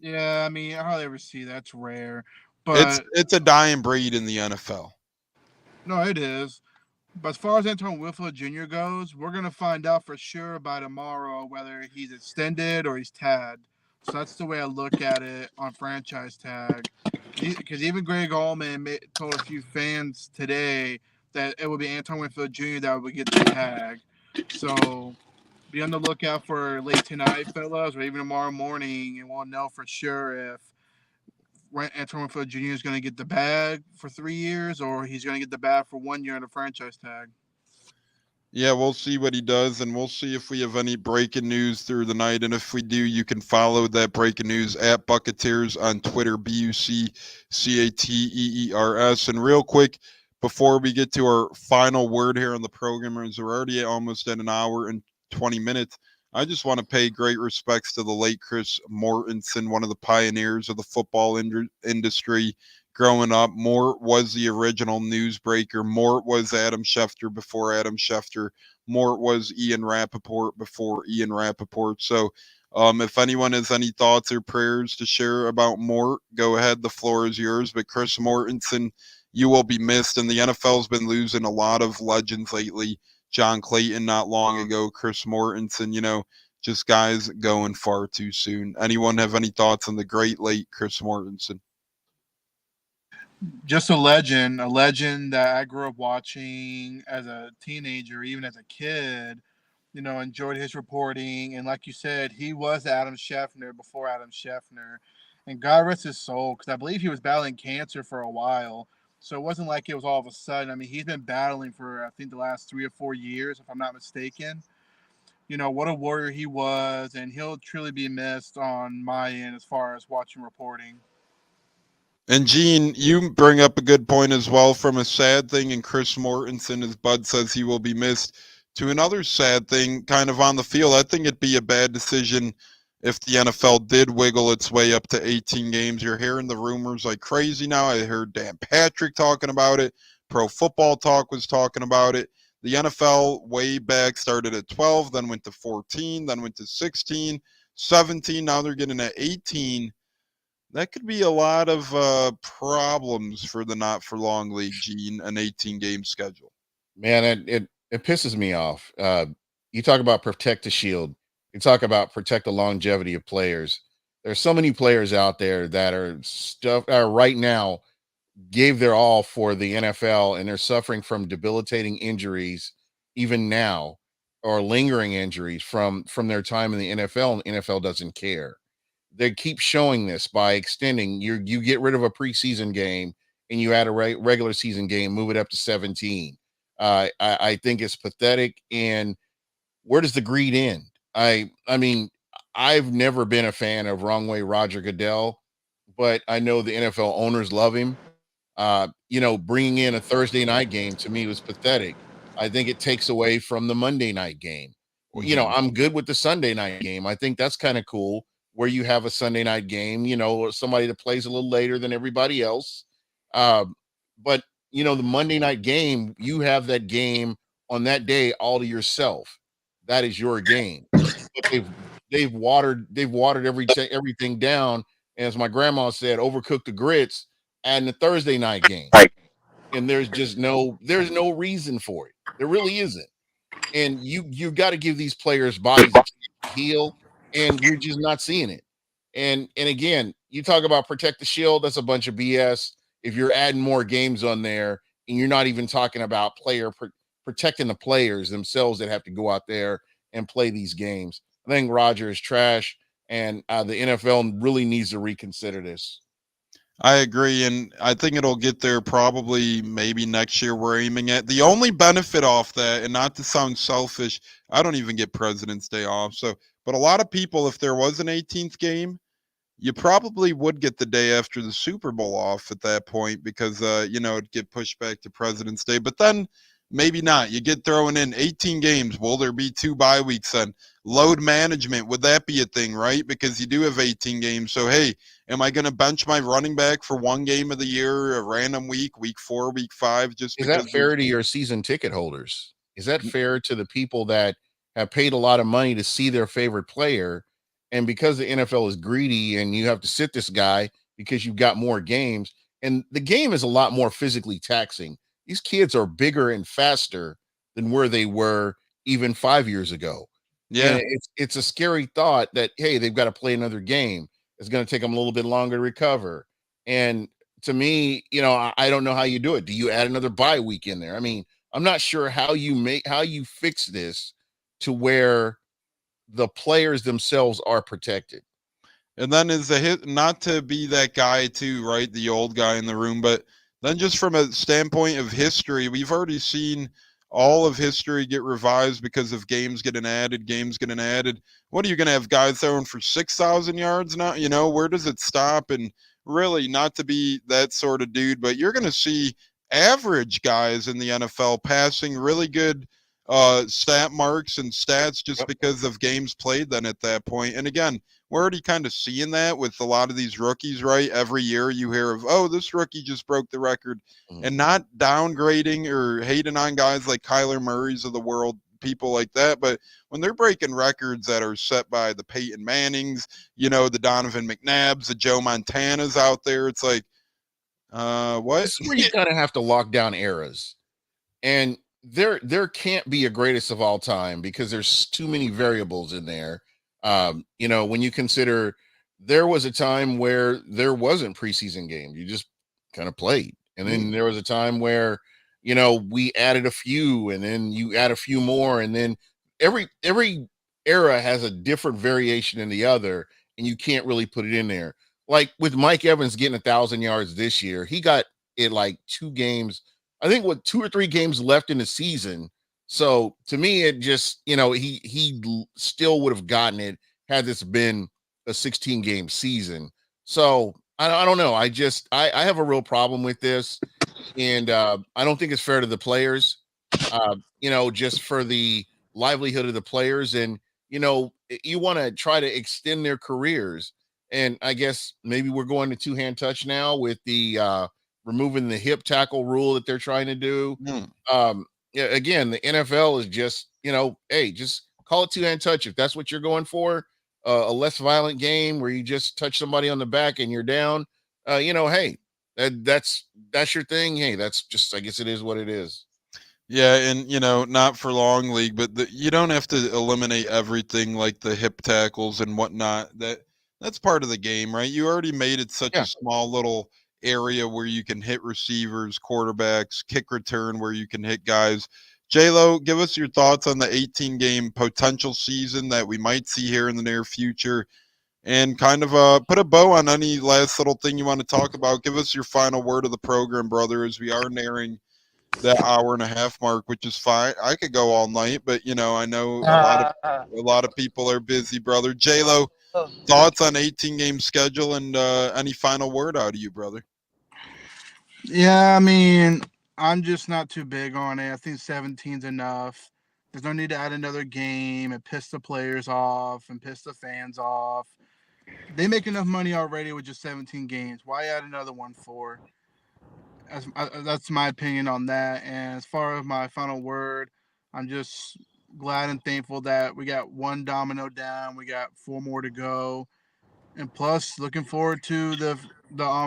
Yeah, I mean, I hardly ever see that. It's rare, It's but it's a dying breed in the NFL. no, it is. But as far as Antoine Winfield Jr. goes, we're gonna find out for sure by tomorrow whether he's extended or he's tagged. So that's the way I look at it on franchise tag. Because even Greg Allman told a few fans today that it would be Antoine Winfield Jr. that would get the tag. So be on the lookout for late tonight, fellas, or even tomorrow morning, and we'll know for sure if Antoine Winfield Jr. is going to get the bag for 3 years, or he's going to get the bag for 1 year on the franchise tag. Yeah, we'll see what he does, and we'll see if we have any breaking news through the night. And if we do, you can follow that breaking news at Buccaneers on Twitter, BUCCATEERS. And real quick, before we get to our final word here on the program, as we're already almost at an hour and 20 minutes, I just want to pay great respects to the late Chris Mortensen, one of the pioneers of the football industry. Growing up, Mort was the original newsbreaker. Mort was Adam Schefter before Adam Schefter. Mort was Ian Rappaport before Ian Rappaport. So if anyone has any thoughts or prayers to share about Mort, go ahead. The floor is yours. But Chris Mortensen, you will be missed. And the NFL's been losing a lot of legends lately. John Clayton not long ago. Chris Mortensen, just guys going far too soon. Anyone have any thoughts on the great late Chris Mortensen? Just a legend that I grew up watching as a teenager, even as a kid. Enjoyed his reporting, and like you said, he was Adam Schefter before Adam Schefter, and God rest his soul, because I believe he was battling cancer for a while. So it wasn't like it was all of a sudden. I mean, he's been battling for, I think, the last 3 or 4 years, if I'm not mistaken. What a warrior he was, and he'll truly be missed on my end as far as watching reporting. And Gene, you bring up a good point as well, from a sad thing in Chris Mortensen, as Bud says he will be missed, to another sad thing kind of on the field. I think it'd be a bad decision if the NFL did wiggle its way up to 18 games. You're hearing the rumors like crazy now. I heard Dan Patrick talking about it. Pro Football Talk was talking about it. The NFL way back started at 12, then went to 14, then went to 16, 17. Now they're getting at 18. That could be a lot of problems for the not for long league, Gene, an 18 game schedule. Man, it pisses me off. You talk about protect the shield. You talk about protect the longevity of players. There's so many players out there that are right now gave their all for the NFL, and they're suffering from debilitating injuries even now, or lingering injuries from their time in the NFL, and the NFL doesn't care. They keep showing this by extending. You get rid of a preseason game and you add a regular season game, move it up to 17. I think it's pathetic. And where does the greed end? I mean, I've never been a fan of Wrong Way Roger Goodell, but I know the NFL owners love him. Bringing in a Thursday night game to me was pathetic. I think it takes away from the Monday night game. I'm good with the Sunday night game. I think that's kind of cool, where you have a Sunday night game, or somebody that plays a little later than everybody else. But the Monday night game, you have that game on that day all to yourself. That is your game. But they've watered everything down. And as my grandma said, overcook the grits, adding the Thursday night game. And there's no reason for it. There really isn't. And you got to give these players bodies to heal, and you're just not seeing it. And again, you talk about protect the shield, that's a bunch of BS. If you're adding more games on there and you're not even talking about protecting the players themselves that have to go out there and play these games, I think Roger is trash, and the NFL really needs to reconsider this. I agree, and I think it'll get there probably maybe next year we're aiming at. The only benefit off that, and not to sound selfish, I don't even get President's Day off. But a lot of people, if there was an 18th game, you probably would get the day after the Super Bowl off at that point, because, it'd get pushed back to President's Day. But then maybe not. You get thrown in 18 games. Will there be 2 bye weeks then? Load management, would that be a thing, right? Because you do have 18 games. So, hey, am I going to bench my running back for 1 game of the year, a random week 4, week 5? Is that fair to your season ticket holders? Is that fair to the people that have paid a lot of money to see their favorite player? And because the NFL is greedy and you have to sit this guy because you've got more games, and the game is a lot more physically taxing. These kids are bigger and faster than where they were even 5 years ago. Yeah. And it's a scary thought that, hey, they've got to play another game. It's going to take them a little bit longer to recover. And to me, I don't know how you do it. Do you add another bye week in there? I mean, I'm not sure how you fix this to where the players themselves are protected. And then is the hit, not to be that guy too, right? The old guy in the room, but then just from a standpoint of history, we've already seen all of history get revised because of games getting added, games getting added. What are you going to have guys throwing for 6,000 yards now? You know, where does it stop? And really, not to be that sort of dude, but you're going to see average guys in the NFL passing really good stat marks and stats just because of games played then at that point. And again, we're already kind of seeing that with a lot of these rookies, right? Every year you hear of, oh, this rookie just broke the record, and not downgrading or hating on guys like Kyler Murray's of the world, people like that. But when they're breaking records that are set by the Peyton Mannings, you know, the Donovan McNabbs, the Joe Montanas out there, it's like, what? This is where you kind of have to lock down eras. And there can't be a greatest of all time because there's too many variables in there. You know, when you consider there was a time where there wasn't preseason games, you just kind of played. And then there was a time where, you know, we added a few, and then you add a few more, and then every era has a different variation in the other, and you can't really put it in there. Like with Mike Evans getting 1,000 yards this year, he got it like 2 games, I think, with 2 or 3 games left in the season. So to me, it just, you know, he still would have gotten it had this been a 16 game season. So I don't know. I have a real problem with this, and I don't think it's fair to the players. You know, just for the livelihood of the players, and you know, you want to try to extend their careers. And I guess maybe we're going to 2-hand touch now with the removing the hip tackle rule that they're trying to do. Yeah, again, the NFL is just, you know, hey, just call it 2-hand touch if that's what you're going for. A less violent game where you just touch somebody on the back and you're down. You know, hey, that's your thing. Hey, that's just, I guess it is what it is. Yeah, and you know, not for long league, but you don't have to eliminate everything like the hip tackles and whatnot. That's part of the game, right? You already made it such Yeah. a small little area where you can hit receivers, quarterbacks, kick return where you can hit guys. J-Lo, give us your thoughts on the 18 game potential season that we might see here in the near future, and kind of put a bow on any last little thing you want to talk about. Give us your final word of the program, brother, as we are nearing that hour and a half mark, which is fine. I could go all night, but you know, I know a lot of people are busy, brother. J-Lo, thoughts on 18 game schedule, and any final word out of you, brother? Yeah, I mean, I'm just not too big on it. I think 17's enough. There's no need to add another game and piss the players off and piss the fans off. They make enough money already with just 17 games. Why add another one for? That's my opinion on that. And as far as my final word, I'm just glad and thankful that we got one domino down. We got 4 more to go, and plus looking forward to the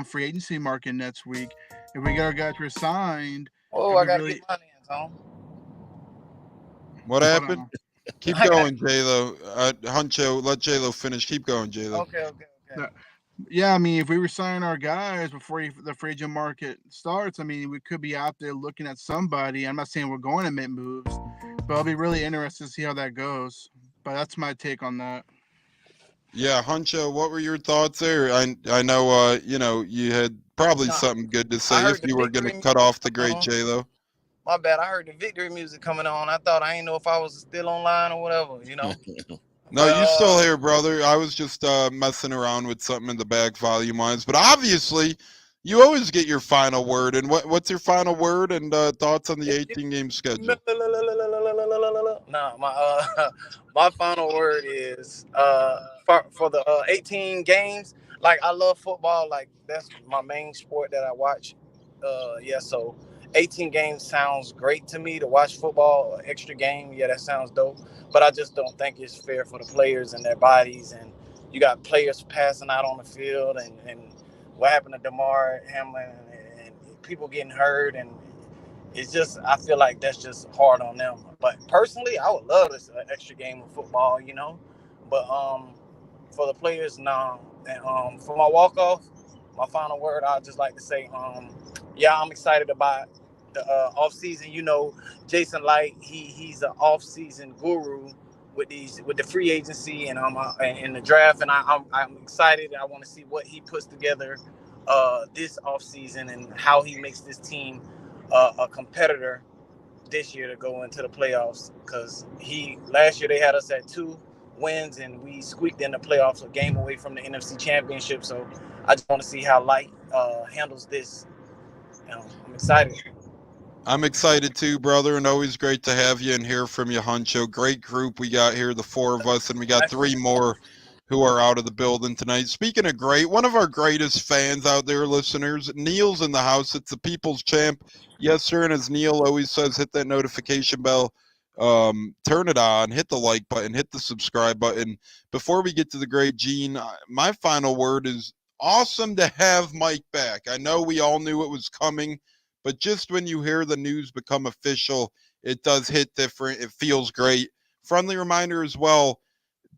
free agency market next week. If we get our guys resigned, Oh, if I we gotta really get my hands on. What hold happened? on. Keep I got going, J-Lo. Huncho, let J-Lo finish. Keep going, J-Lo. okay. Yeah, I mean, if we resign our guys before the free agent market starts, I mean, we could be out there looking at somebody. I'm not saying we're going to make moves, but I'll be really interested to see how that goes. But that's my take on that. Yeah, Huncho, what were your thoughts there? I know, you know, you had probably Nah, something good to I say if heard the you were going victory to cut music off the coming great on. J-Lo. My bad. I heard the victory music coming on. I ain't know if I was still online or whatever, you know. No, But you still here, brother. I was just messing around with something in the back volume wise, but obviously, you always get your final word. And what's your final word and thoughts on the 18 game schedule? nah, my my final word is for the 18 games. Like I love football. Like that's my main sport that I watch. Yeah, so 18 games sounds great to me to watch football. Extra game, yeah, that sounds dope. But I just don't think it's fair for the players and their bodies. And you got players passing out on the field, and what happened to DeMar Hamlin, and people getting hurt, and it's just I feel like that's just hard on them. But personally, I would love this extra game of football, you know. But for the players, no. And for my walk off, my final word, I'd just like to say, yeah, I'm excited about the off season. You know, Jason Light, he's an off season guru. with the free agency and in the draft, and I'm excited. I want to see what he puts together this offseason and how he makes this team a competitor this year to go into the playoffs. Because last year they had us at 2 wins and we squeaked in the playoffs, a game away from the NFC Championship. So I just want to see how Light handles this. I'm excited. I'm excited too, brother, and always great to have you and hear from you, Huncho. Great group we got here, the 4 of us, and we got 3 more who are out of the building tonight. Speaking of great, one of our greatest fans out there, listeners, Neil's in the house. It's the People's Champ. Yes, sir, and as Neil always says, hit that notification bell, turn it on, hit the like button, hit the subscribe button. Before we get to the great Gene, my final word is awesome to have Mike back. I know we all knew it was coming, but just when you hear the news become official, it does hit different. It feels great. Friendly reminder as well,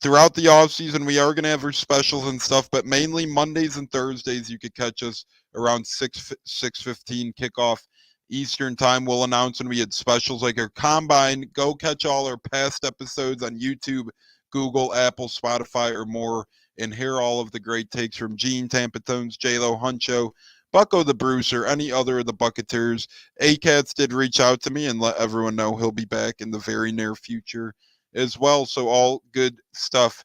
throughout the offseason, we are going to have our specials and stuff, but mainly Mondays and Thursdays, you could catch us around 6:15 kickoff Eastern time. We'll announce when we had specials like our Combine. Go catch all our past episodes on YouTube, Google, Apple, Spotify, or more, and hear all of the great takes from Gene, Tampa Tones, J-Lo, Huncho, Bucko the Bruiser, any other of the Buccaneers. A-Cats did reach out to me and let everyone know he'll be back in the very near future as well. So all good stuff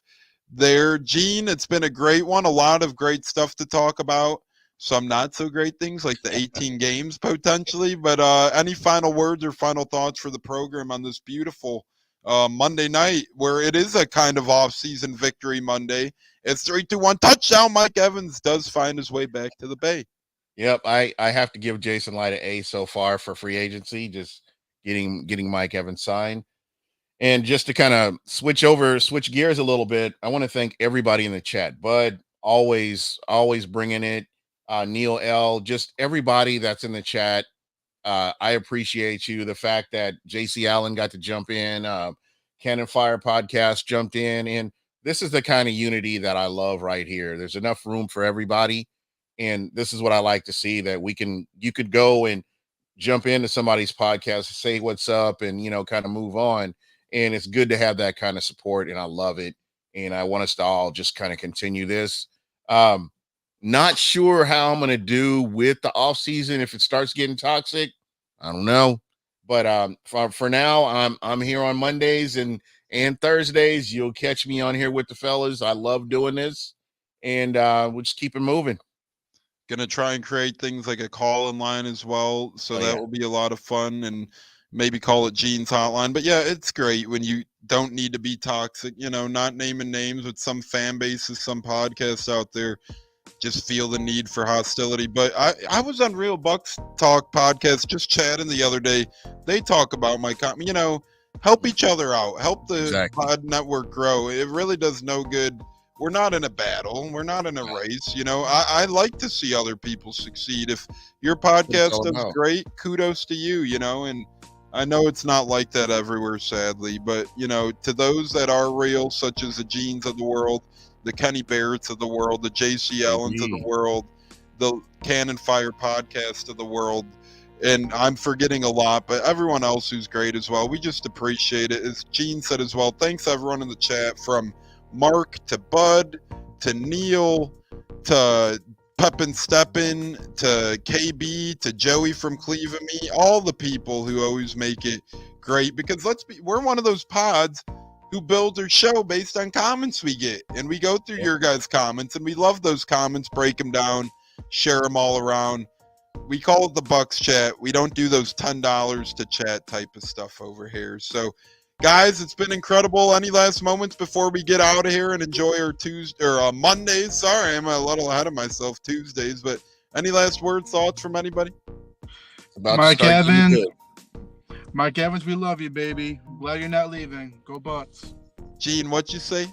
there. Gene, it's been a great one. A lot of great stuff to talk about. Some not so great things like the 18 games potentially. But any final words or final thoughts for the program on this beautiful Monday night where it is a kind of off-season victory Monday? It's 3-2-1 touchdown. Mike Evans does find his way back to the Bay. Yep, I have to give Jason Light an A so far for free agency, just getting Mike Evans signed. And just to kind of switch gears a little bit, I want to thank everybody in the chat. Bud, always bringing it. Neil L, just everybody that's in the chat. I appreciate you. The fact that JC Allen got to jump in, Cannon Fire Podcast jumped in, and this is the kind of unity that I love right here. There's enough room for everybody. And this is what I like to see, that you could go and jump into somebody's podcast, say what's up, and, kind of move on. And it's good to have that kind of support, and I love it. And I want us to all just kind of continue this. Not sure how I'm going to do with the off season. If it starts getting toxic, I don't know. But for now, I'm here on Mondays and Thursdays. You'll catch me on here with the fellas. I love doing this, and we'll just keep it moving. Gonna try and create things like a call-in line as well, so that will be a lot of fun, and maybe call it Gene's Hotline. But yeah, it's great when you don't need to be toxic, not naming names, with some fan bases, some podcasts out there just feel the need for hostility. But I was on Real Bucs Talk podcast just chatting the other day. They talk about help each other out, help the pod network grow. It really does no good. We're not in a battle. We're not in a race. I like to see other people succeed. If your podcast does great, kudos to you, and I know it's not like that everywhere, sadly, but, to those that are real, such as the Genes of the world, the Kenny Barretts of the world, the JC Allens of the world, the Cannon Fire Podcast of the world, and I'm forgetting a lot, but everyone else who's great as well, we just appreciate it. As Gene said as well, thanks everyone in the chat, from Mark to Bud to Neil to Pep and Steppin to KB to Joey from Cleveland, all the people who always make it great, because we're one of those pods who builds their show based on comments we get, and we go through your guys' comments, and we love those comments, break them down, share them all around. We call it the Bucs chat. We don't do those $10 to chat type of stuff over here. So guys, it's been incredible. Any last moments before we get out of here and enjoy our Mondays? Sorry, I'm a little ahead of myself. Tuesdays, but any last words, thoughts from anybody? Mike Evans, we love you, baby. Glad you're not leaving. Go Bucs. Gene, what'd you say?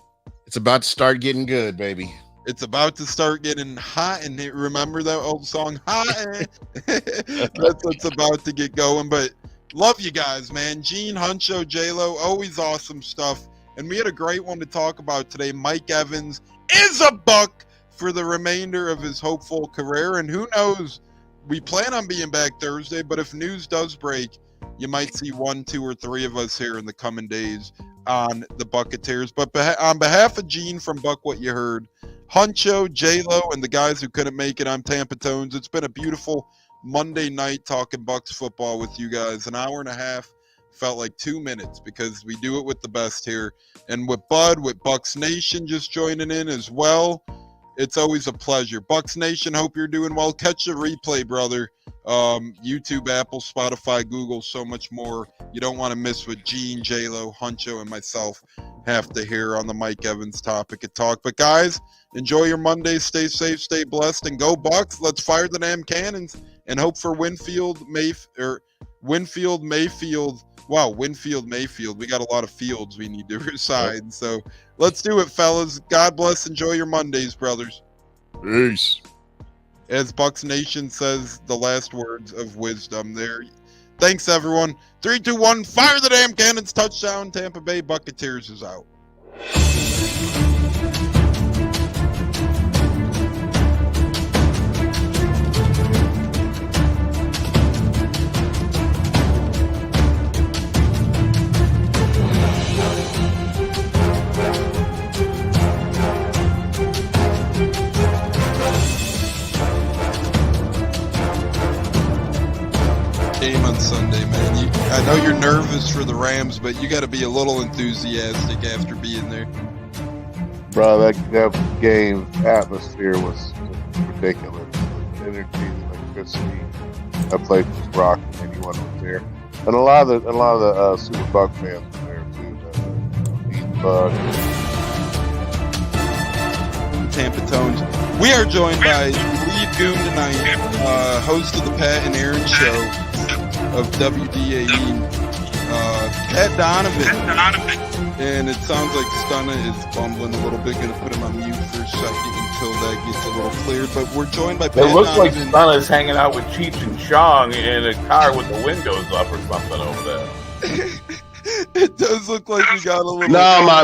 It's about to start getting good, baby. It's about to start getting hot, and remember that old song, Hot? That's what's about to get going, but love you guys, man. Gene, Huncho, J-Lo, always awesome stuff. And we had a great one to talk about today. Mike Evans is a Buck for the remainder of his hopeful career. And who knows, we plan on being back Thursday, but if news does break, you might see 1, 2, or 3 of us here in the coming days on the Buccaneers. But on behalf of Gene from Buck What You Heard, Huncho, J-Lo, and the guys who couldn't make it, I'm Tampa Tones. It's been a beautiful Monday night talking Bucs football with you guys. An hour and a half felt like 2 minutes because we do it with the best here. And with Bud, with Bucs Nation just joining in as well, it's always a pleasure. Bucs Nation, hope you're doing well. Catch the replay, brother. YouTube, Apple, Spotify, Google, so much more. You don't want to miss what Gene, J-Lo, Huncho, and myself have to hear on the Mike Evans topic of talk. But guys, enjoy your Monday. Stay safe, stay blessed, and go Bucs. Let's fire the damn cannons and hope for Winfield, Mayfield. Wow, Winfield, Mayfield. We got a lot of fields we need to reside. So let's do it, fellas. God bless. Enjoy your Mondays, brothers. Peace. As Bucs Nation says, the last words of wisdom there. Thanks, everyone. 3, 2, 1. Fire the damn cannons. Touchdown. Tampa Bay Buccaneers is out. Game on Sunday, man. I know you're nervous for the Rams, but you got to be a little enthusiastic after being there. Bro, that game atmosphere was ridiculous. The energy, the electricity. That place was rocking. Anyone was there, and a lot of the Super Buck fans were there too. The Buck. Tampa Tones. We are joined by lead goon tonight, host of the Pat and Aaron Show of WDAE, Pat Donovan. And it sounds like Stunna is bumbling a little bit. Going to put him on mute for a second until that gets a little cleared. But we're joined by Pat It looks like Donovan. Stunna's hanging out with Cheech and Chong in a car with the windows up or something over there. It does look like we got a little. No, my